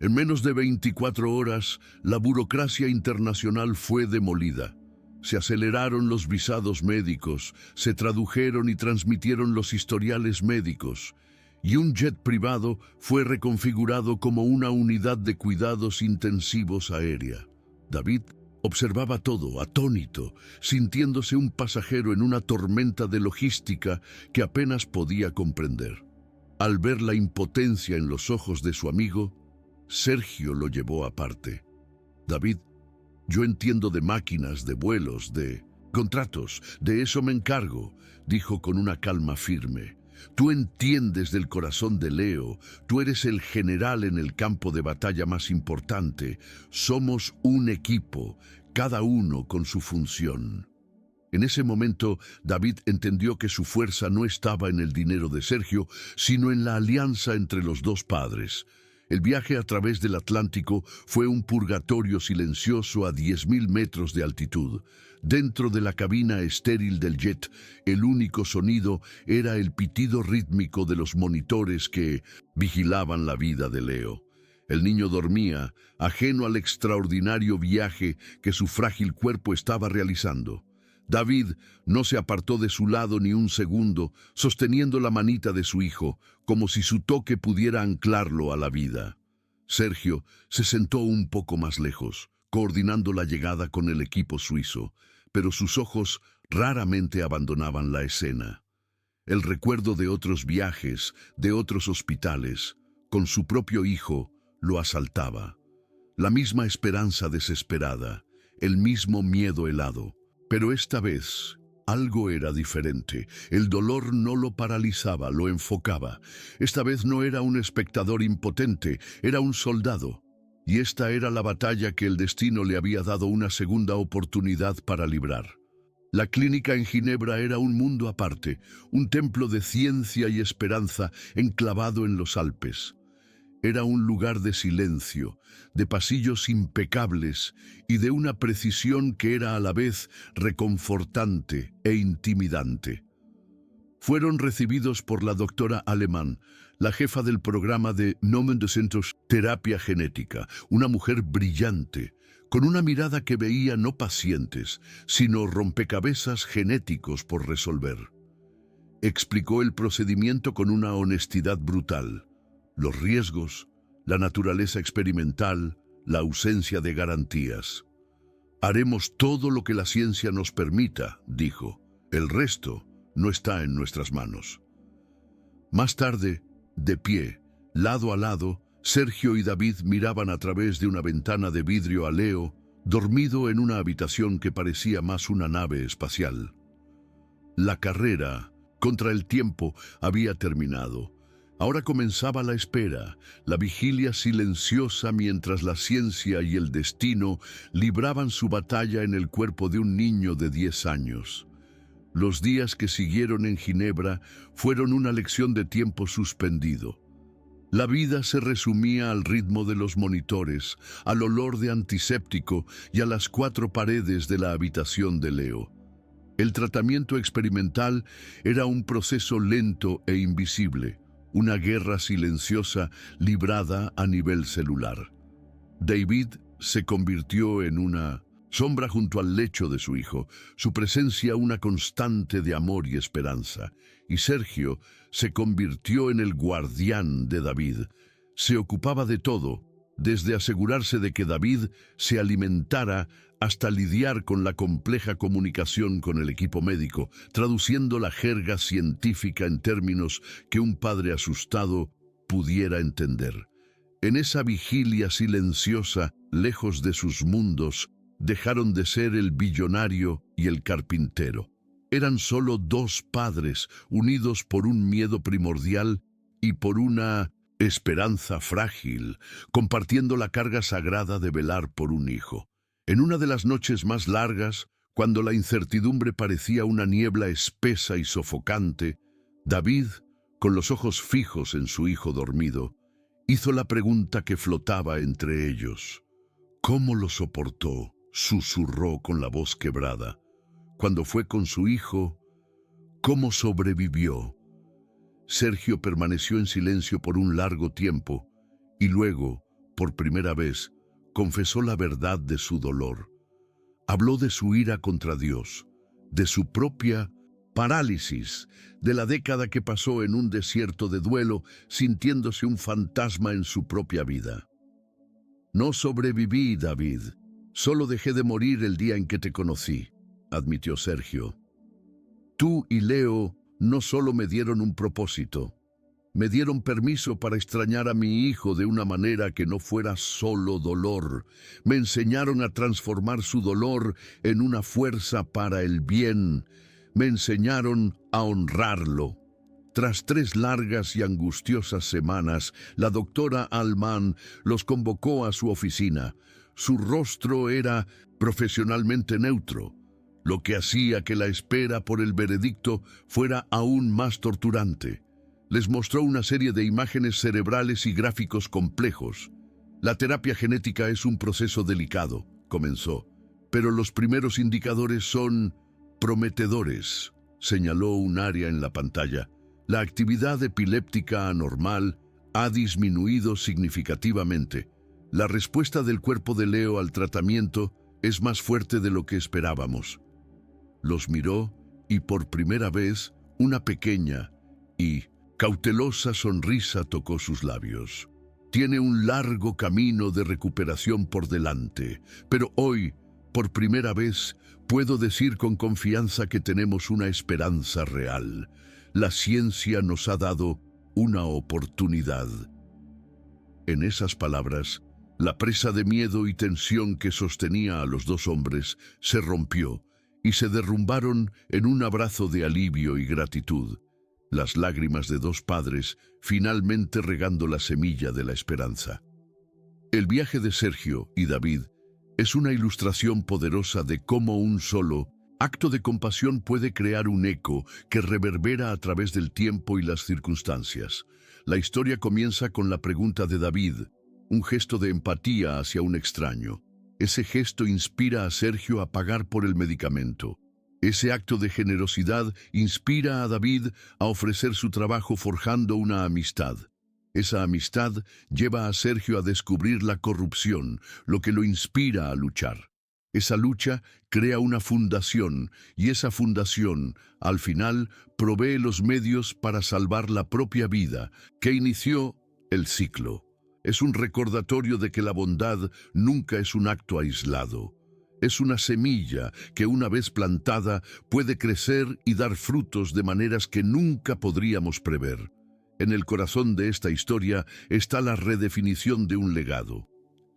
En menos de 24 horas, la burocracia internacional fue demolida. Se aceleraron los visados médicos, se tradujeron y transmitieron los historiales médicos, y un jet privado fue reconfigurado como una unidad de cuidados intensivos aérea. David observaba todo, atónito, sintiéndose un pasajero en una tormenta de logística que apenas podía comprender. Al ver la impotencia en los ojos de su amigo, Sergio lo llevó aparte. David, yo entiendo de máquinas, de vuelos, de contratos, de eso me encargo, dijo con una calma firme. Tú entiendes del corazón de Leo, tú eres el general en el campo de batalla más importante. Somos un equipo, cada uno con su función. En ese momento, David entendió que su fuerza no estaba en el dinero de Sergio, sino en la alianza entre los dos padres. El viaje a través del Atlántico fue un purgatorio silencioso a 10.000 metros de altitud. Dentro de la cabina estéril del jet, el único sonido era el pitido rítmico de los monitores que vigilaban la vida de Leo. El niño dormía, ajeno al extraordinario viaje que su frágil cuerpo estaba realizando. David no se apartó de su lado ni un segundo, sosteniendo la manita de su hijo, como si su toque pudiera anclarlo a la vida. Sergio se sentó un poco más lejos, coordinando la llegada con el equipo suizo, pero sus ojos raramente abandonaban la escena. El recuerdo de otros viajes, de otros hospitales, con su propio hijo, lo asaltaba. La misma esperanza desesperada, el mismo miedo helado. Pero esta vez algo era diferente. El dolor no lo paralizaba, lo enfocaba. Esta vez no era un espectador impotente, era un soldado. Y esta era la batalla que el destino le había dado una segunda oportunidad para librar. La clínica en Ginebra era un mundo aparte, un templo de ciencia y esperanza enclavado en los Alpes. Era un lugar de silencio, de pasillos impecables y de una precisión que era a la vez reconfortante e intimidante. Fueron recibidos por la doctora Alemán, la jefa del programa de Nomen de Centros Terapia Genética, una mujer brillante, con una mirada que veía no pacientes, sino rompecabezas genéticos por resolver. Explicó el procedimiento con una honestidad brutal. Los riesgos, la naturaleza experimental, la ausencia de garantías. Haremos todo lo que la ciencia nos permita, dijo. El resto no está en nuestras manos. Más tarde, de pie, lado a lado, Sergio y David miraban a través de una ventana de vidrio a Leo, dormido en una habitación que parecía más una nave espacial. La carrera contra el tiempo había terminado. Ahora comenzaba la espera, la vigilia silenciosa mientras la ciencia y el destino libraban su batalla en el cuerpo de un niño de 10 años. Los días que siguieron en Ginebra fueron una lección de tiempo suspendido. La vida se resumía al ritmo de los monitores, al olor de antiséptico y a las 4 paredes de la habitación de Leo. El tratamiento experimental era un proceso lento e invisible, una guerra silenciosa librada a nivel celular. David se convirtió en una sombra junto al lecho de su hijo, su presencia una constante de amor y esperanza. Y Sergio se convirtió en el guardián de David. Se ocupaba de todo, desde asegurarse de que David se alimentara hasta lidiar con la compleja comunicación con el equipo médico, traduciendo la jerga científica en términos que un padre asustado pudiera entender. En esa vigilia silenciosa, lejos de sus mundos, dejaron de ser el billonario y el carpintero. Eran solo 2 padres, unidos por un miedo primordial y por una esperanza frágil, compartiendo la carga sagrada de velar por un hijo. En una de las noches más largas, cuando la incertidumbre parecía una niebla espesa y sofocante, David, con los ojos fijos en su hijo dormido, hizo la pregunta que flotaba entre ellos. ¿Cómo lo soportó?, susurró con la voz quebrada. Cuando fue con su hijo, ¿cómo sobrevivió? Sergio permaneció en silencio por un largo tiempo y luego, por primera vez, confesó la verdad de su dolor. Habló de su ira contra Dios, de su propia parálisis, de la década que pasó en un desierto de duelo, sintiéndose un fantasma en su propia vida. No sobreviví, David. Solo dejé de morir el día en que te conocí, admitió Sergio. Tú y Leo no solo me dieron un propósito, me dieron permiso para extrañar a mi hijo de una manera que no fuera solo dolor. Me enseñaron a transformar su dolor en una fuerza para el bien. Me enseñaron a honrarlo. Tras 3 largas y angustiosas semanas, la doctora Alemán los convocó a su oficina. Su rostro era profesionalmente neutro. lo que hacía que la espera por el veredicto fuera aún más torturante. Les mostró una serie de imágenes cerebrales y gráficos complejos. La terapia genética es un proceso delicado, comenzó, pero los primeros indicadores son prometedores, señaló un área en la pantalla. La actividad epiléptica anormal ha disminuido significativamente. La respuesta del cuerpo de Leo al tratamiento es más fuerte de lo que esperábamos. Los miró y por primera vez una pequeña y cautelosa sonrisa tocó sus labios. Tiene un largo camino de recuperación por delante, pero hoy, por primera vez, puedo decir con confianza que tenemos una esperanza real. La ciencia nos ha dado una oportunidad. En esas palabras, la presa de miedo y tensión que sostenía a los dos hombres se rompió y se derrumbaron en un abrazo de alivio y gratitud. Las lágrimas de dos padres finalmente regando la semilla de la esperanza. El viaje de Sergio y David es una ilustración poderosa de cómo un solo acto de compasión puede crear un eco que reverbera a través del tiempo y las circunstancias. La historia comienza con la pregunta de David, un gesto de empatía hacia un extraño. Ese gesto inspira a Sergio a pagar por el medicamento. Ese acto de generosidad inspira a David a ofrecer su trabajo forjando una amistad. Esa amistad lleva a Sergio a descubrir la corrupción, lo que lo inspira a luchar. Esa lucha crea una fundación y esa fundación, al final, provee los medios para salvar la propia vida que inició el ciclo. Es un recordatorio de que la bondad nunca es un acto aislado. Es una semilla que una vez plantada puede crecer y dar frutos de maneras que nunca podríamos prever. En el corazón de esta historia está la redefinición de un legado.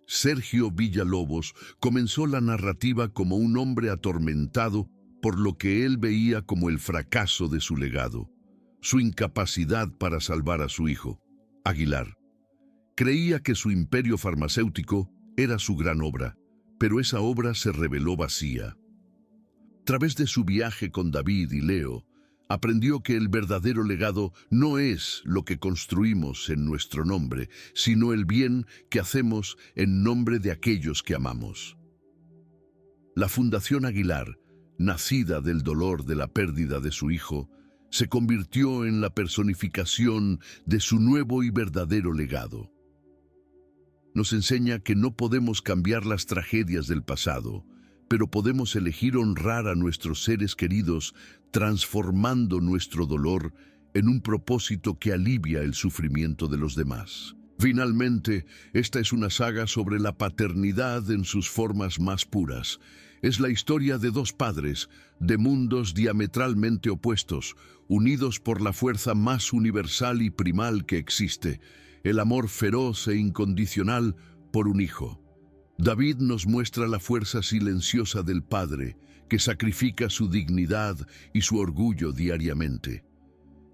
Sergio Villalobos comenzó la narrativa como un hombre atormentado por lo que él veía como el fracaso de su legado, su incapacidad para salvar a su hijo, Aguilar. Creía que su imperio farmacéutico era su gran obra, pero esa obra se reveló vacía. A través de su viaje con David y Leo, aprendió que el verdadero legado no es lo que construimos en nuestro nombre, sino el bien que hacemos en nombre de aquellos que amamos. La Fundación Aguilar, nacida del dolor de la pérdida de su hijo, se convirtió en la personificación de su nuevo y verdadero legado. Nos enseña que no podemos cambiar las tragedias del pasado, pero podemos elegir honrar a nuestros seres queridos transformando nuestro dolor en un propósito que alivia el sufrimiento de los demás. Finalmente, esta es una saga sobre la paternidad en sus formas más puras. Es la historia de dos padres, de mundos diametralmente opuestos, unidos por la fuerza más universal y primal que existe, el amor feroz e incondicional por un hijo. David nos muestra la fuerza silenciosa del padre, que sacrifica su dignidad y su orgullo diariamente.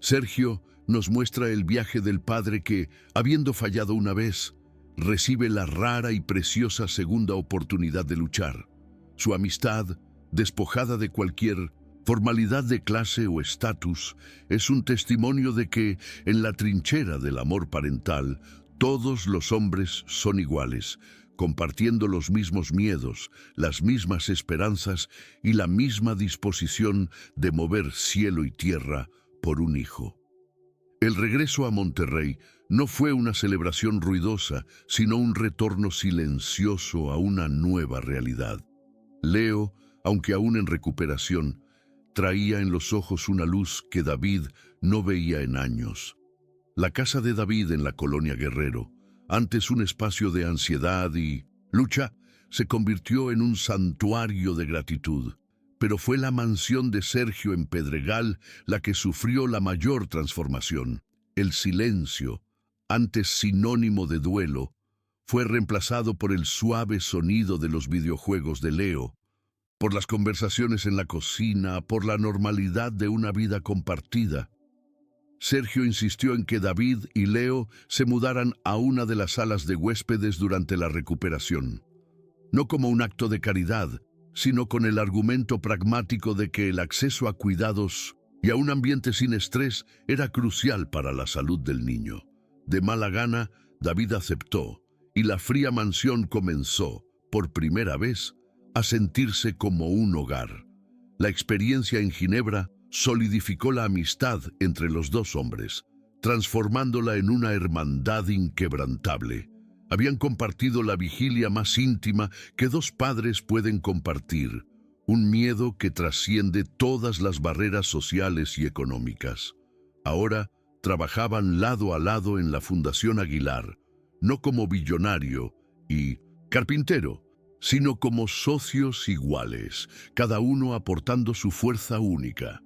Sergio nos muestra el viaje del padre que, habiendo fallado una vez, recibe la rara y preciosa segunda oportunidad de luchar. Su amistad, despojada de cualquier formalidad de clase o estatus, es un testimonio de que, en la trinchera del amor parental, todos los hombres son iguales, compartiendo los mismos miedos, las mismas esperanzas y la misma disposición de mover cielo y tierra por un hijo. El regreso a Monterrey no fue una celebración ruidosa, sino un retorno silencioso a una nueva realidad. Leo, aunque aún en recuperación, traía en los ojos una luz que David no veía en años. La casa de David en la colonia Guerrero, antes un espacio de ansiedad y lucha, se convirtió en un santuario de gratitud. Pero fue la mansión de Sergio en Pedregal la que sufrió la mayor transformación. El silencio, antes sinónimo de duelo, fue reemplazado por el suave sonido de los videojuegos de Leo, por las conversaciones en la cocina, por la normalidad de una vida compartida. Sergio insistió en que David y Leo se mudaran a una de las salas de huéspedes durante la recuperación. No como un acto de caridad, sino con el argumento pragmático de que el acceso a cuidados y a un ambiente sin estrés era crucial para la salud del niño. De mala gana, David aceptó, y la fría mansión comenzó, por primera vez, a sentirse como un hogar. La experiencia en Ginebra solidificó la amistad entre los dos hombres, transformándola en una hermandad inquebrantable. Habían compartido la vigilia más íntima que dos padres pueden compartir, un miedo que trasciende todas las barreras sociales y económicas. Ahora trabajaban lado a lado en la Fundación Aguilar, no como billonario y carpintero, sino como socios iguales, cada uno aportando su fuerza única.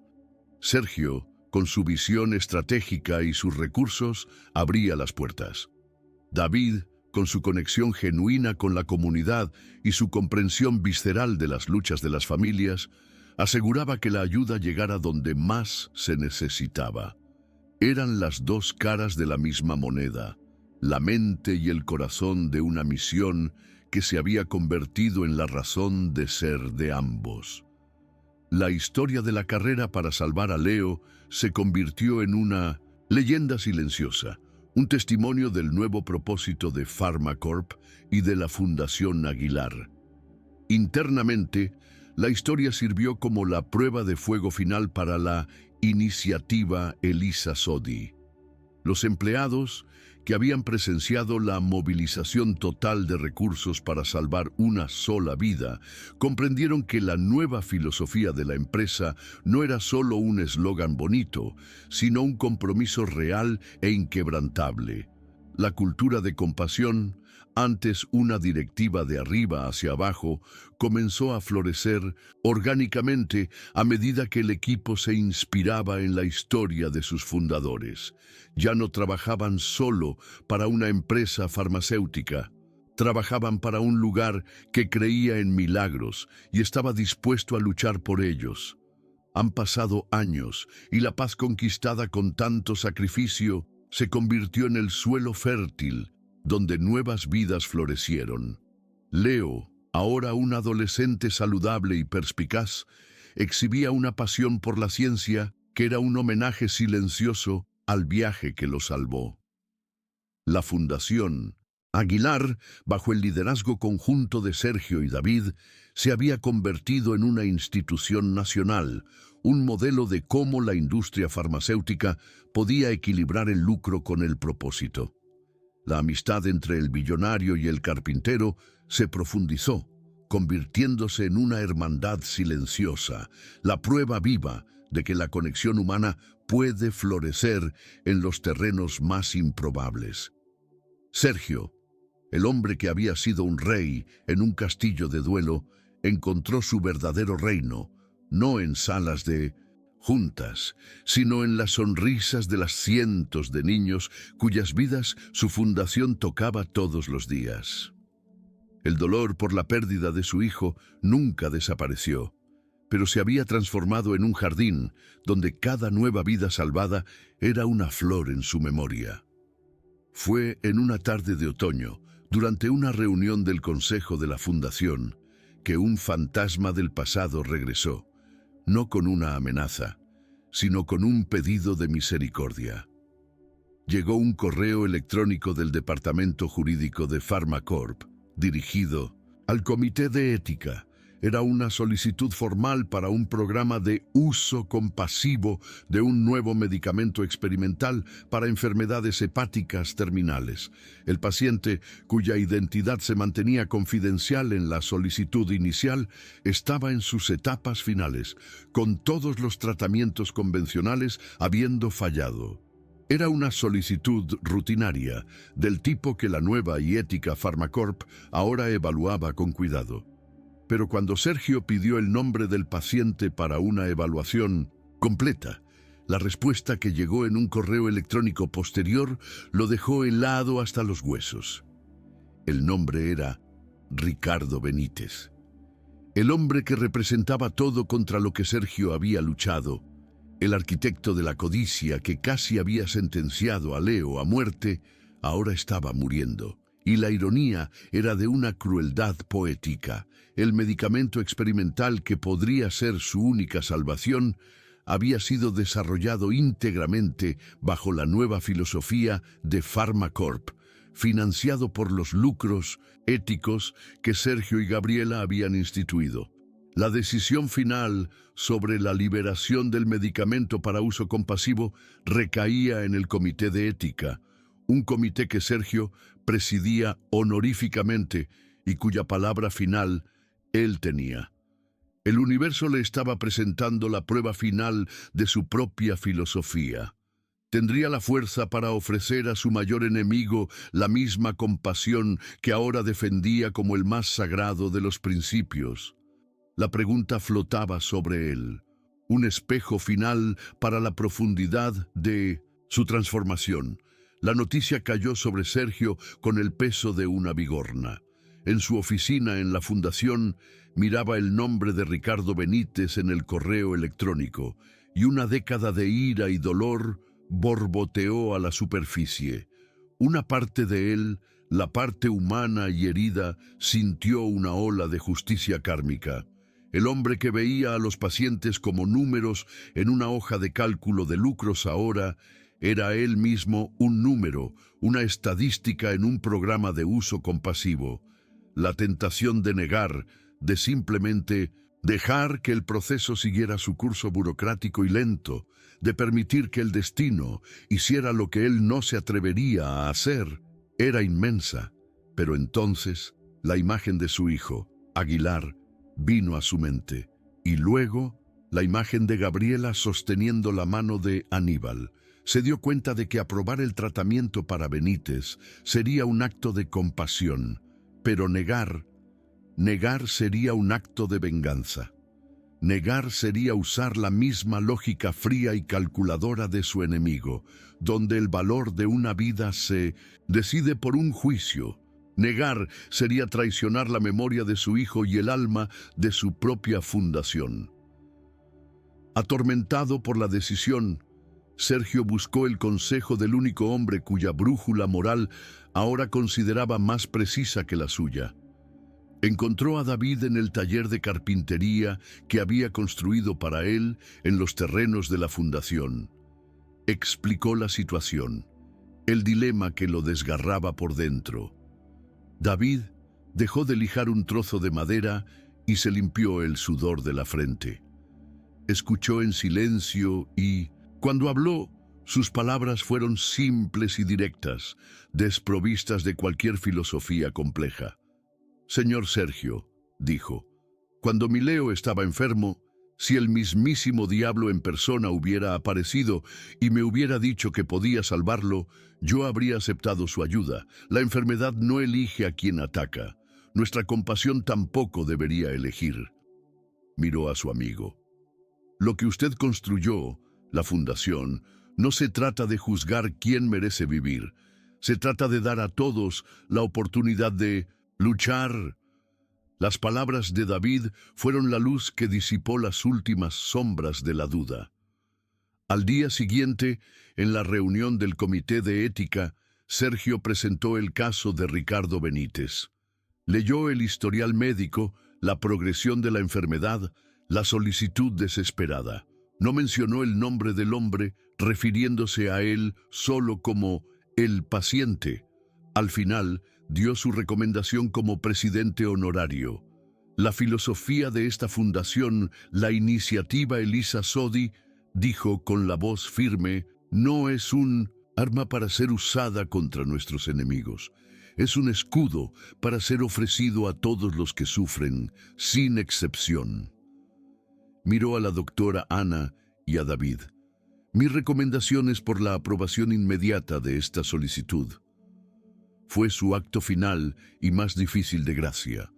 Sergio, con su visión estratégica y sus recursos, abría las puertas. David, con su conexión genuina con la comunidad y su comprensión visceral de las luchas de las familias, aseguraba que la ayuda llegara donde más se necesitaba. Eran las dos caras de la misma moneda, la mente y el corazón de una misión que se había convertido en la razón de ser de ambos. La historia de la carrera para salvar a Leo se convirtió en una leyenda silenciosa, un testimonio del nuevo propósito de PharmaCorp y de la Fundación Aguilar. Internamente, la historia sirvió como la prueba de fuego final para la iniciativa Elisa Sodi. Los empleados, que habían presenciado la movilización total de recursos para salvar una sola vida, comprendieron que la nueva filosofía de la empresa no era solo un eslogan bonito, sino un compromiso real e inquebrantable. La cultura de compasión, antes una directiva de arriba hacia abajo, comenzó a florecer orgánicamente a medida que el equipo se inspiraba en la historia de sus fundadores. Ya no trabajaban solo para una empresa farmacéutica, trabajaban para un lugar que creía en milagros y estaba dispuesto a luchar por ellos. Han pasado años y la paz conquistada con tanto sacrificio se convirtió en el suelo fértil donde nuevas vidas florecieron. Leo, ahora un adolescente saludable y perspicaz, exhibía una pasión por la ciencia que era un homenaje silencioso al viaje que lo salvó. La Fundación Aguilar, bajo el liderazgo conjunto de Sergio y David, se había convertido en una institución nacional, un modelo de cómo la industria farmacéutica podía equilibrar el lucro con el propósito. La amistad entre el billonario y el carpintero se profundizó, convirtiéndose en una hermandad silenciosa, la prueba viva de que la conexión humana puede florecer en los terrenos más improbables. Sergio, el hombre que había sido un rey en un castillo de duelo, encontró su verdadero reino, no en salas de juntas, sino en las sonrisas de las cientos de niños cuyas vidas su fundación tocaba todos los días. El dolor por la pérdida de su hijo nunca desapareció, pero se había transformado en un jardín donde cada nueva vida salvada era una flor en su memoria. Fue en una tarde de otoño, durante una reunión del Consejo de la Fundación, que un fantasma del pasado regresó, no con una amenaza, sino con un pedido de misericordia. Llegó un correo electrónico del Departamento Jurídico de PharmaCorp, dirigido al Comité de Ética. Era una solicitud formal para un programa de uso compasivo de un nuevo medicamento experimental para enfermedades hepáticas terminales. El paciente, cuya identidad se mantenía confidencial en la solicitud inicial, estaba en sus etapas finales, con todos los tratamientos convencionales habiendo fallado. Era una solicitud rutinaria, del tipo que la nueva y ética PharmaCorp ahora evaluaba con cuidado. Pero cuando Sergio pidió el nombre del paciente para una evaluación completa, la respuesta que llegó en un correo electrónico posterior lo dejó helado hasta los huesos. El nombre era Ricardo Benítez, el hombre que representaba todo contra lo que Sergio había luchado, el arquitecto de la codicia que casi había sentenciado a Leo a muerte, ahora estaba muriendo, y la ironía era de una crueldad poética. El medicamento experimental que podría ser su única salvación había sido desarrollado íntegramente bajo la nueva filosofía de PharmaCorp, financiado por los lucros éticos que Sergio y Gabriela habían instituido. La decisión final sobre la liberación del medicamento para uso compasivo recaía en el Comité de Ética, un comité que Sergio presidía honoríficamente y cuya palabra final él tenía. El universo le estaba presentando la prueba final de su propia filosofía. Tendría la fuerza para ofrecer a su mayor enemigo la misma compasión que ahora defendía como el más sagrado de los principios. La pregunta flotaba sobre él, un espejo final para la profundidad de su transformación. La noticia cayó sobre Sergio con el peso de una bigorna. En su oficina en la fundación miraba el nombre de Ricardo Benítez en el correo electrónico, y una década de ira y dolor borboteó a la superficie. Una parte de él, la parte humana y herida, sintió una ola de justicia kármica. El hombre que veía a los pacientes como números en una hoja de cálculo de lucros ahora era él mismo un número, una estadística en un programa de uso compasivo. La tentación de negar, de simplemente dejar que el proceso siguiera su curso burocrático y lento, de permitir que el destino hiciera lo que él no se atrevería a hacer, era inmensa. Pero entonces, la imagen de su hijo, Aguilar, vino a su mente, y luego la imagen de Gabriela sosteniendo la mano de Aníbal. Se dio cuenta de que aprobar el tratamiento para Benítez sería un acto de compasión, pero negar sería un acto de venganza. Negar sería usar la misma lógica fría y calculadora de su enemigo, donde el valor de una vida se decide por un juicio. Negar sería traicionar la memoria de su hijo y el alma de su propia fundación. Atormentado por la decisión, Sergio buscó el consejo del único hombre cuya brújula moral ahora consideraba más precisa que la suya. Encontró a David en el taller de carpintería que había construido para él en los terrenos de la fundación. Explicó la situación, el dilema que lo desgarraba por dentro. David dejó de lijar un trozo de madera y se limpió el sudor de la frente. Escuchó en silencio y, cuando habló, sus palabras fueron simples y directas, desprovistas de cualquier filosofía compleja. «Señor Sergio», dijo, «cuando mi Leo estaba enfermo, si el mismísimo diablo en persona hubiera aparecido y me hubiera dicho que podía salvarlo, yo habría aceptado su ayuda. La enfermedad no elige a quien ataca. Nuestra compasión tampoco debería elegir». Miró a su amigo. «Lo que usted construyó, la fundación, no se trata de juzgar quién merece vivir. Se trata de dar a todos la oportunidad de luchar». Las palabras de David fueron la luz que disipó las últimas sombras de la duda. Al día siguiente, en la reunión del Comité de Ética, Sergio presentó el caso de Ricardo Benítez. Leyó el historial médico, la progresión de la enfermedad, la solicitud desesperada. No mencionó el nombre del hombre, refiriéndose a él solo como el paciente. Al final, dio su recomendación como presidente honorario. La filosofía de esta fundación, la iniciativa Elisa Sodi, dijo con la voz firme, no es un arma para ser usada contra nuestros enemigos. Es un escudo para ser ofrecido a todos los que sufren, sin excepción. Miró a la doctora Ana y a David. Mi recomendación es por la aprobación inmediata de esta solicitud. Fue su acto final y más difícil de gracia.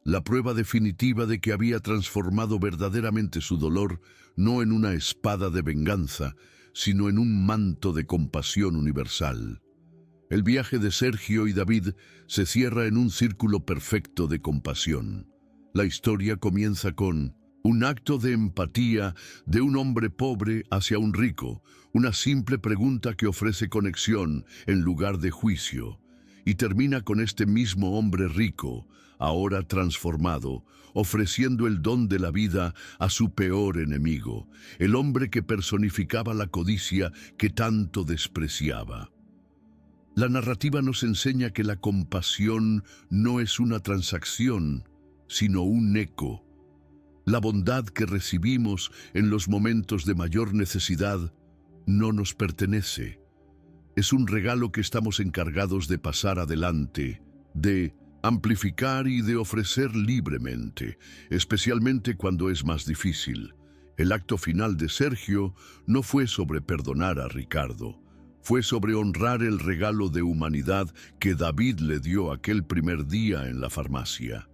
La prueba definitiva de que había transformado verdaderamente su dolor no en una espada de venganza, sino en un manto de compasión universal. El viaje de Sergio y David se cierra en un círculo perfecto de compasión. La historia comienza con un acto de empatía de un hombre pobre hacia un rico, una simple pregunta que ofrece conexión en lugar de juicio. y termina con este mismo hombre rico, ahora transformado, ofreciendo el don de la vida a su peor enemigo, el hombre que personificaba la codicia que tanto despreciaba. La narrativa nos enseña que la compasión no es una transacción, sino un eco. La bondad que recibimos en los momentos de mayor necesidad no nos pertenece. Es un regalo que estamos encargados de pasar adelante, de amplificar y de ofrecer libremente, especialmente cuando es más difícil. El acto final de Sergio no fue sobre perdonar a Ricardo, fue sobre honrar el regalo de humanidad que David le dio aquel primer día en la farmacia.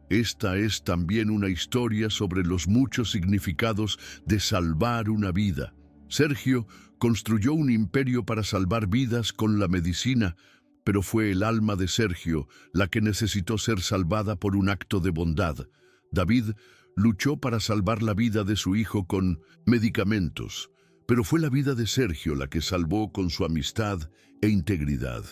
Esta es también una historia sobre los muchos significados de salvar una vida. Sergio construyó un imperio para salvar vidas con la medicina, pero fue el alma de Sergio la que necesitó ser salvada por un acto de bondad. David luchó para salvar la vida de su hijo con medicamentos, pero fue la vida de Sergio la que salvó con su amistad e integridad.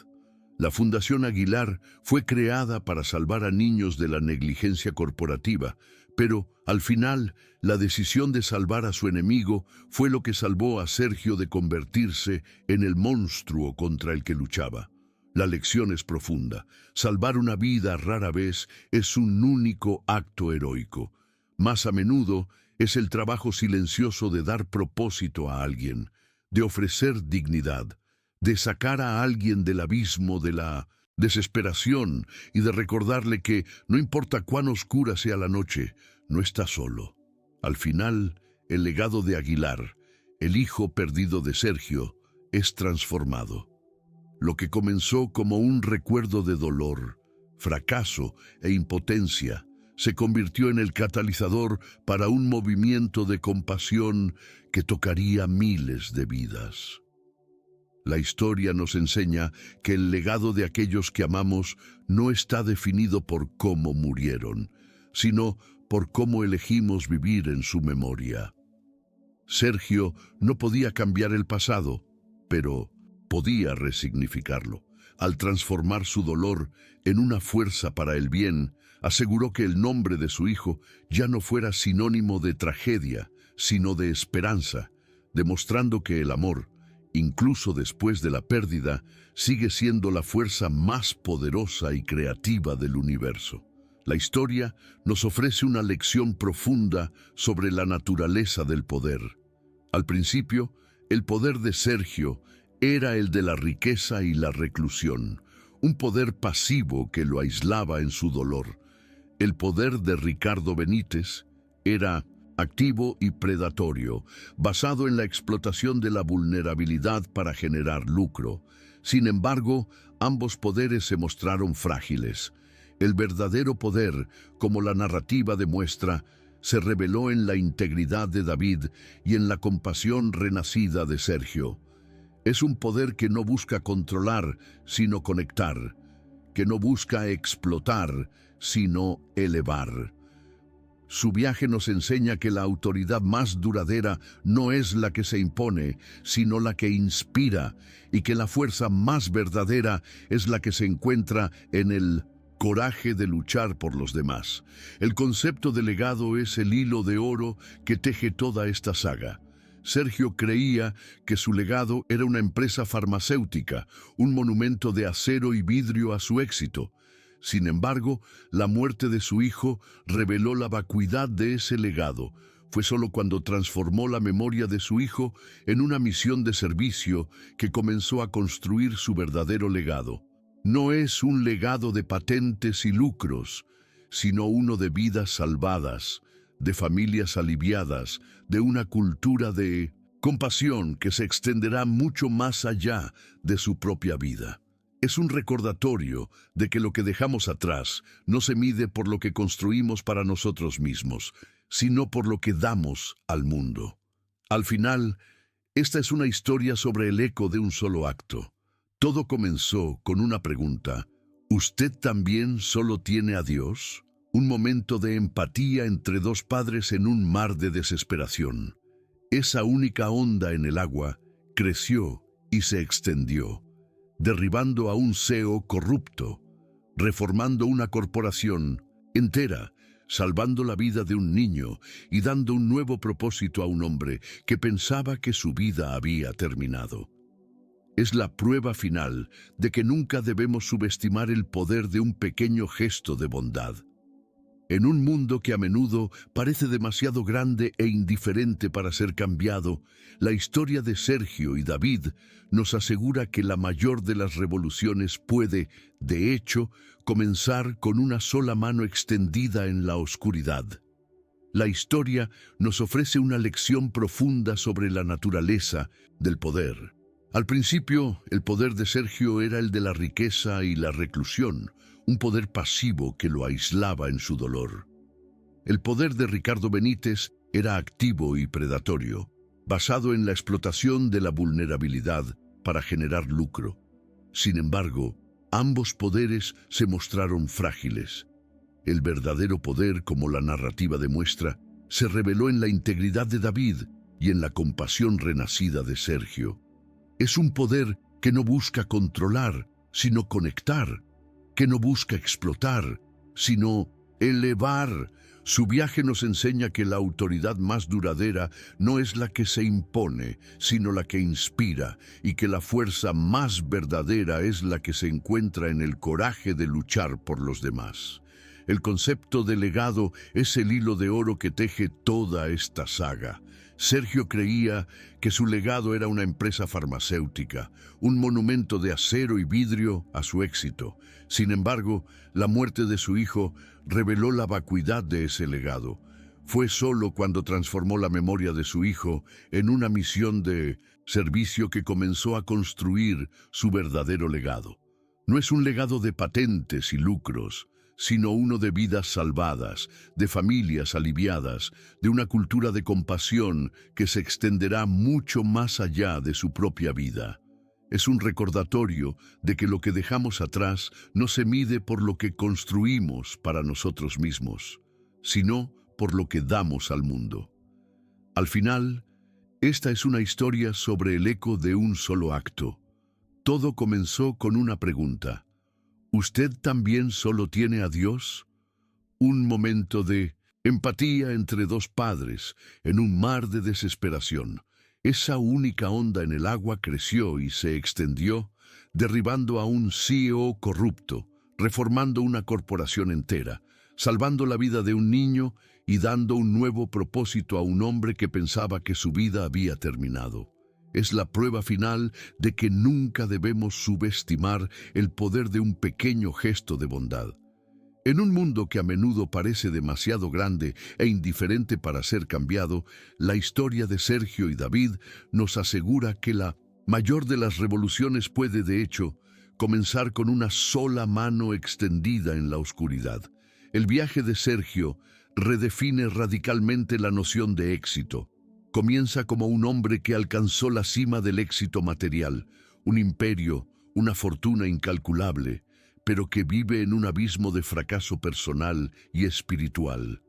La Fundación Aguilar fue creada para salvar a niños de la negligencia corporativa, pero, al final, la decisión de salvar a su enemigo fue lo que salvó a Sergio de convertirse en el monstruo contra el que luchaba. La lección es profunda. Salvar una vida rara vez es un único acto heroico. Más a menudo es el trabajo silencioso de dar propósito a alguien, de ofrecer dignidad, de sacar a alguien del abismo de la desesperación y de recordarle que, no importa cuán oscura sea la noche, no está solo. Al final, el legado de Aguilar, el hijo perdido de Sergio, es transformado. Lo que comenzó como un recuerdo de dolor, fracaso e impotencia, se convirtió en el catalizador para un movimiento de compasión que tocaría miles de vidas. La historia nos enseña que el legado de aquellos que amamos no está definido por cómo murieron, sino por cómo elegimos vivir en su memoria. Sergio no podía cambiar el pasado, pero podía resignificarlo. Al transformar su dolor en una fuerza para el bien, aseguró que el nombre de su hijo ya no fuera sinónimo de tragedia, sino de esperanza, demostrando que el amor, incluso después de la pérdida, sigue siendo la fuerza más poderosa y creativa del universo. La historia nos ofrece una lección profunda sobre la naturaleza del poder. Al principio, el poder de Sergio era el de la riqueza y la reclusión, un poder pasivo que lo aislaba en su dolor. El poder de Ricardo Benítez era activo y predatorio, basado en la explotación de la vulnerabilidad para generar lucro. Sin embargo, ambos poderes se mostraron frágiles. El verdadero poder, como la narrativa demuestra, se reveló en la integridad de David y en la compasión renacida de Sergio. Es un poder que no busca controlar, sino conectar, que no busca explotar, sino elevar. Su viaje nos enseña que la autoridad más duradera no es la que se impone, sino la que inspira, y que la fuerza más verdadera es la que se encuentra en el coraje de luchar por los demás. El concepto de legado es el hilo de oro que teje toda esta saga. Sergio creía que su legado era una empresa farmacéutica, un monumento de acero y vidrio a su éxito. Sin embargo, la muerte de su hijo reveló la vacuidad de ese legado. Fue solo cuando transformó la memoria de su hijo en una misión de servicio que comenzó a construir su verdadero legado. No es un legado de patentes y lucros, sino uno de vidas salvadas, de familias aliviadas, de una cultura de compasión que se extenderá mucho más allá de su propia vida. Es un recordatorio de que lo que dejamos atrás no se mide por lo que construimos para nosotros mismos, sino por lo que damos al mundo. Al final, esta es una historia sobre el eco de un solo acto. Todo comenzó con una pregunta: ¿usted también solo tiene a Dios? Un momento de empatía entre dos padres en un mar de desesperación. Esa única onda en el agua creció y se extendió. derribando a un CEO corrupto, reformando una corporación entera, salvando la vida de un niño y dando un nuevo propósito a un hombre que pensaba que su vida había terminado. Es la prueba final de que nunca debemos subestimar el poder de un pequeño gesto de bondad. En un mundo que a menudo parece demasiado grande e indiferente para ser cambiado, la historia de Sergio y David nos asegura que la mayor de las revoluciones puede, de hecho, comenzar con una sola mano extendida en la oscuridad. La historia nos ofrece una lección profunda sobre la naturaleza del poder. Al principio, el poder de Sergio era el de la riqueza y la reclusión, un poder pasivo que lo aislaba en su dolor. El poder de Ricardo Benítez era activo y predatorio, basado en la explotación de la vulnerabilidad para generar lucro. Sin embargo, ambos poderes se mostraron frágiles. El verdadero poder, como la narrativa demuestra, se reveló en la integridad de David y en la compasión renacida de Sergio. Es un poder que no busca controlar, sino conectar, que no busca explotar, sino elevar. Su viaje nos enseña que la autoridad más duradera no es la que se impone, sino la que inspira, y que la fuerza más verdadera es la que se encuentra en el coraje de luchar por los demás. El concepto de legado es el hilo de oro que teje toda esta saga. Sergio creía que su legado era una empresa farmacéutica, un monumento de acero y vidrio a su éxito. Sin embargo, la muerte de su hijo reveló la vacuidad de ese legado. Fue solo cuando transformó la memoria de su hijo en una misión de servicio que comenzó a construir su verdadero legado. No es un legado de patentes y lucros, sino uno de vidas salvadas, de familias aliviadas, de una cultura de compasión que se extenderá mucho más allá de su propia vida. Es un recordatorio de que lo que dejamos atrás no se mide por lo que construimos para nosotros mismos, sino por lo que damos al mundo. Al final, esta es una historia sobre el eco de un solo acto. Todo comenzó con una pregunta. ¿Usted también solo tiene a Dios? Un momento de empatía entre dos padres en un mar de desesperación. Esa única onda en el agua creció y se extendió, derribando a un CEO corrupto, reformando una corporación entera, salvando la vida de un niño y dando un nuevo propósito a un hombre que pensaba que su vida había terminado. Es la prueba final de que nunca debemos subestimar el poder de un pequeño gesto de bondad. En un mundo que a menudo parece demasiado grande e indiferente para ser cambiado, la historia de Sergio y David nos asegura que la mayor de las revoluciones puede, de hecho, comenzar con una sola mano extendida en la oscuridad. El viaje de Sergio redefine radicalmente la noción de éxito. Comienza como un hombre que alcanzó la cima del éxito material, un imperio, una fortuna incalculable, pero que vive en un abismo de fracaso personal y espiritual.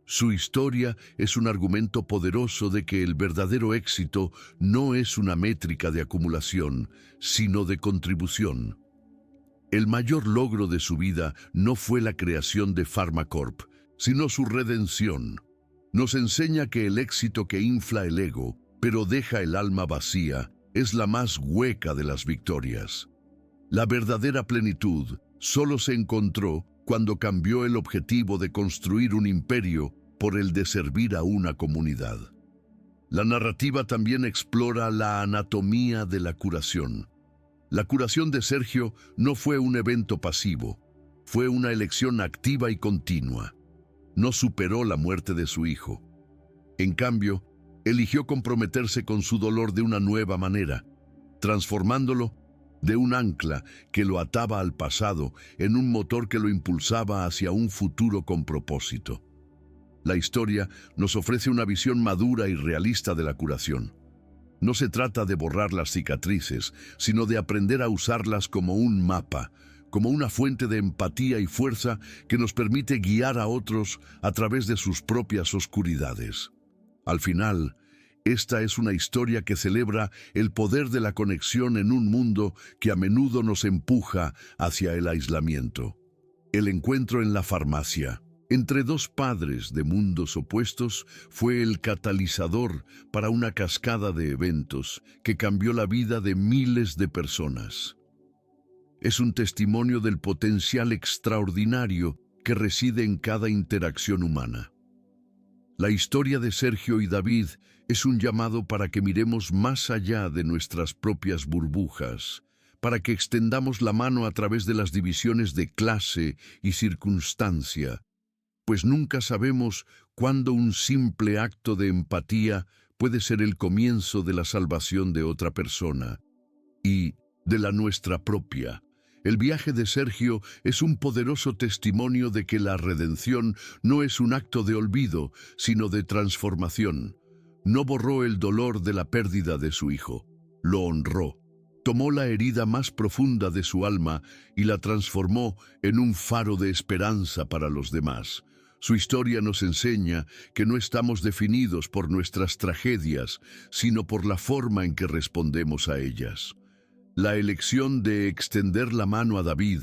Su historia es un argumento poderoso de que el verdadero éxito no es una métrica de acumulación, sino de contribución. El mayor logro de su vida no fue la creación de Pharmacorp, sino su redención. Nos enseña que el éxito que infla el ego, pero deja el alma vacía, es la más hueca de las victorias. La verdadera plenitud solo se encontró cuando cambió el objetivo de construir un imperio por el de servir a una comunidad. La narrativa también explora la anatomía de la curación. La curación de Sergio no fue un evento pasivo, fue una elección activa y continua. No superó la muerte de su hijo. En cambio, eligió comprometerse con su dolor de una nueva manera, transformándolo de un ancla que lo ataba al pasado en un motor que lo impulsaba hacia un futuro con propósito. La historia nos ofrece una visión madura y realista de la curación. No se trata de borrar las cicatrices, sino de aprender a usarlas como un mapa, como una fuente de empatía y fuerza que nos permite guiar a otros a través de sus propias oscuridades. Al final, Esta es una historia que celebra el poder de la conexión en un mundo que a menudo nos empuja hacia el aislamiento. El encuentro en la farmacia entre dos padres de mundos opuestos fue el catalizador para una cascada de eventos que cambió la vida de miles de personas. Es un testimonio del potencial extraordinario que reside en cada interacción humana. La historia de Sergio y David es un llamado para que miremos más allá de nuestras propias burbujas, para que extendamos la mano a través de las divisiones de clase y circunstancia, pues nunca sabemos cuándo un simple acto de empatía puede ser el comienzo de la salvación de otra persona y de la nuestra propia. El viaje de Sergio es un poderoso testimonio de que la redención no es un acto de olvido, sino de transformación. No borró el dolor de la pérdida de su hijo, lo honró. Tomó la herida más profunda de su alma y la transformó en un faro de esperanza para los demás. Su historia nos enseña que no estamos definidos por nuestras tragedias, sino por la forma en que respondemos a ellas. La elección de extender la mano a David,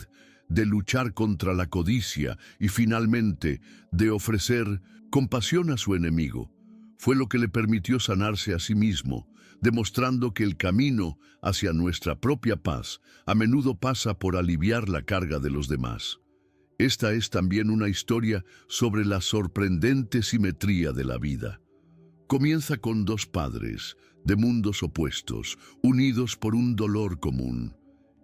de luchar contra la codicia y finalmente de ofrecer compasión a su enemigo, fue lo que le permitió sanarse a sí mismo, demostrando que el camino hacia nuestra propia paz a menudo pasa por aliviar la carga de los demás. Esta es también una historia sobre la sorprendente simetría de la vida. Comienza con dos padres de mundos opuestos, unidos por un dolor común,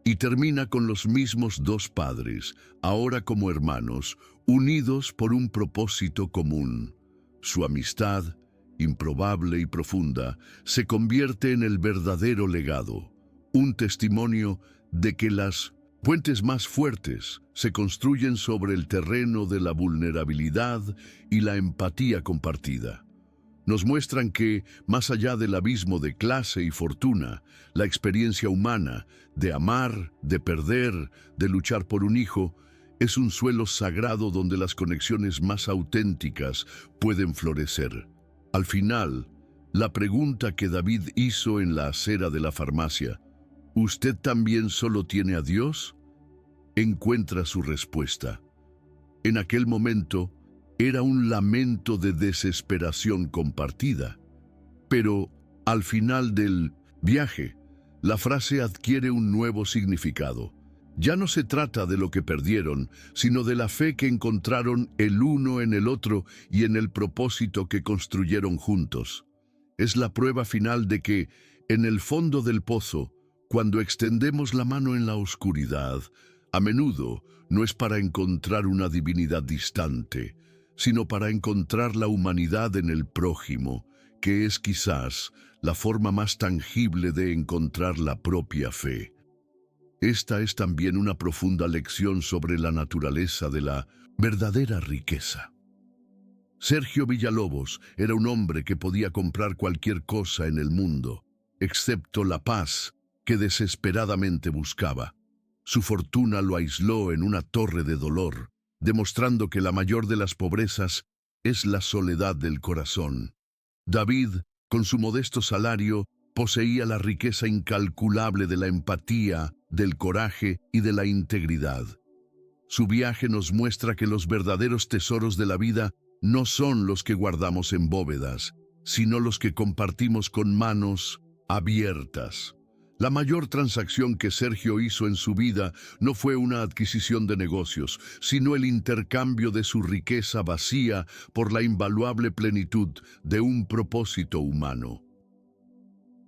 y termina con los mismos dos padres, ahora como hermanos, unidos por un propósito común. Su amistad, improbable y profunda, se convierte en el verdadero legado, un testimonio de que las puentes más fuertes se construyen sobre el terreno de la vulnerabilidad y la empatía compartida. Nos muestran que, más allá del abismo de clase y fortuna, la experiencia humana de amar, de perder, de luchar por un hijo, es un suelo sagrado donde las conexiones más auténticas pueden florecer. Al final, la pregunta que David hizo en la acera de la farmacia, ¿usted también solo tiene a Dios?, encuentra su respuesta. En aquel momento, era un lamento de desesperación compartida. Pero, al final del viaje, la frase adquiere un nuevo significado. Ya no se trata de lo que perdieron, sino de la fe que encontraron el uno en el otro y en el propósito que construyeron juntos. Es la prueba final de que, en el fondo del pozo, cuando extendemos la mano en la oscuridad, a menudo no es para encontrar una divinidad distante, sino para encontrar la humanidad en el prójimo, que es quizás la forma más tangible de encontrar la propia fe. Esta es también una profunda lección sobre la naturaleza de la verdadera riqueza. Sergio Villalobos era un hombre que podía comprar cualquier cosa en el mundo, excepto la paz que desesperadamente buscaba. Su fortuna lo aisló en una torre de dolor, demostrando que la mayor de las pobrezas es la soledad del corazón. David, con su modesto salario, poseía la riqueza incalculable de la empatía, del coraje y de la integridad. Su viaje nos muestra que los verdaderos tesoros de la vida no son los que guardamos en bóvedas, sino los que compartimos con manos abiertas. La mayor transacción que Sergio hizo en su vida no fue una adquisición de negocios, sino el intercambio de su riqueza vacía por la invaluable plenitud de un propósito humano.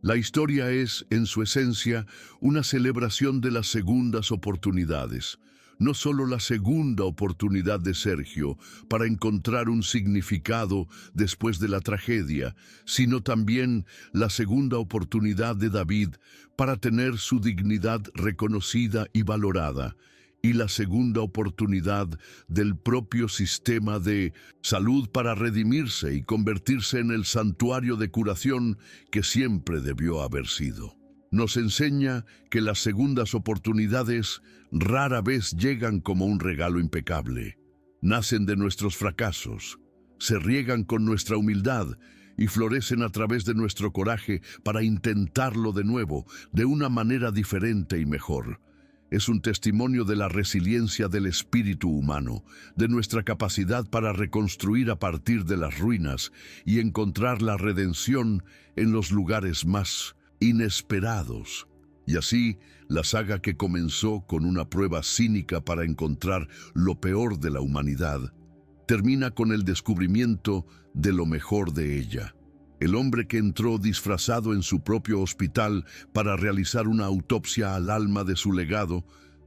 La historia es, en su esencia, una celebración de las segundas oportunidades. No solo la segunda oportunidad de Sergio para encontrar un significado después de la tragedia, sino también la segunda oportunidad de David para tener su dignidad reconocida y valorada, y la segunda oportunidad del propio sistema de salud para redimirse y convertirse en el santuario de curación que siempre debió haber sido. Nos enseña que las segundas oportunidades rara vez llegan como un regalo impecable. Nacen de nuestros fracasos, se riegan con nuestra humildad y florecen a través de nuestro coraje para intentarlo de nuevo, de una manera diferente y mejor. Es un testimonio de la resiliencia del espíritu humano, de nuestra capacidad para reconstruir a partir de las ruinas y encontrar la redención en los lugares más inesperados. Y así, la saga que comenzó con una prueba cínica para encontrar lo peor de la humanidad, termina con el descubrimiento de lo mejor de ella. El hombre que entró disfrazado en su propio hospital para realizar una autopsia al alma de su legado,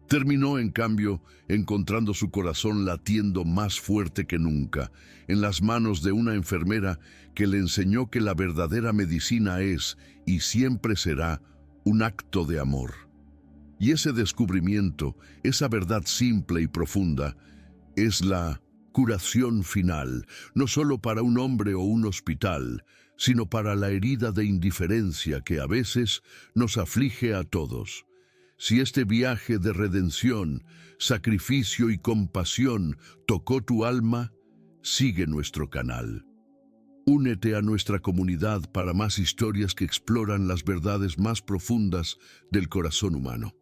terminó en cambio encontrando su corazón latiendo más fuerte que nunca, en las manos de una enfermera que le enseñó que la verdadera medicina es, y siempre será, un acto de amor. Y ese descubrimiento, esa verdad simple y profunda, es la curación final, no solo para un hombre o un hospital, sino para la herida de indiferencia que a veces nos aflige a todos. Si este viaje de redención, sacrificio y compasión tocó tu alma, sigue nuestro canal. Únete a nuestra comunidad para más historias que exploran las verdades más profundas del corazón humano.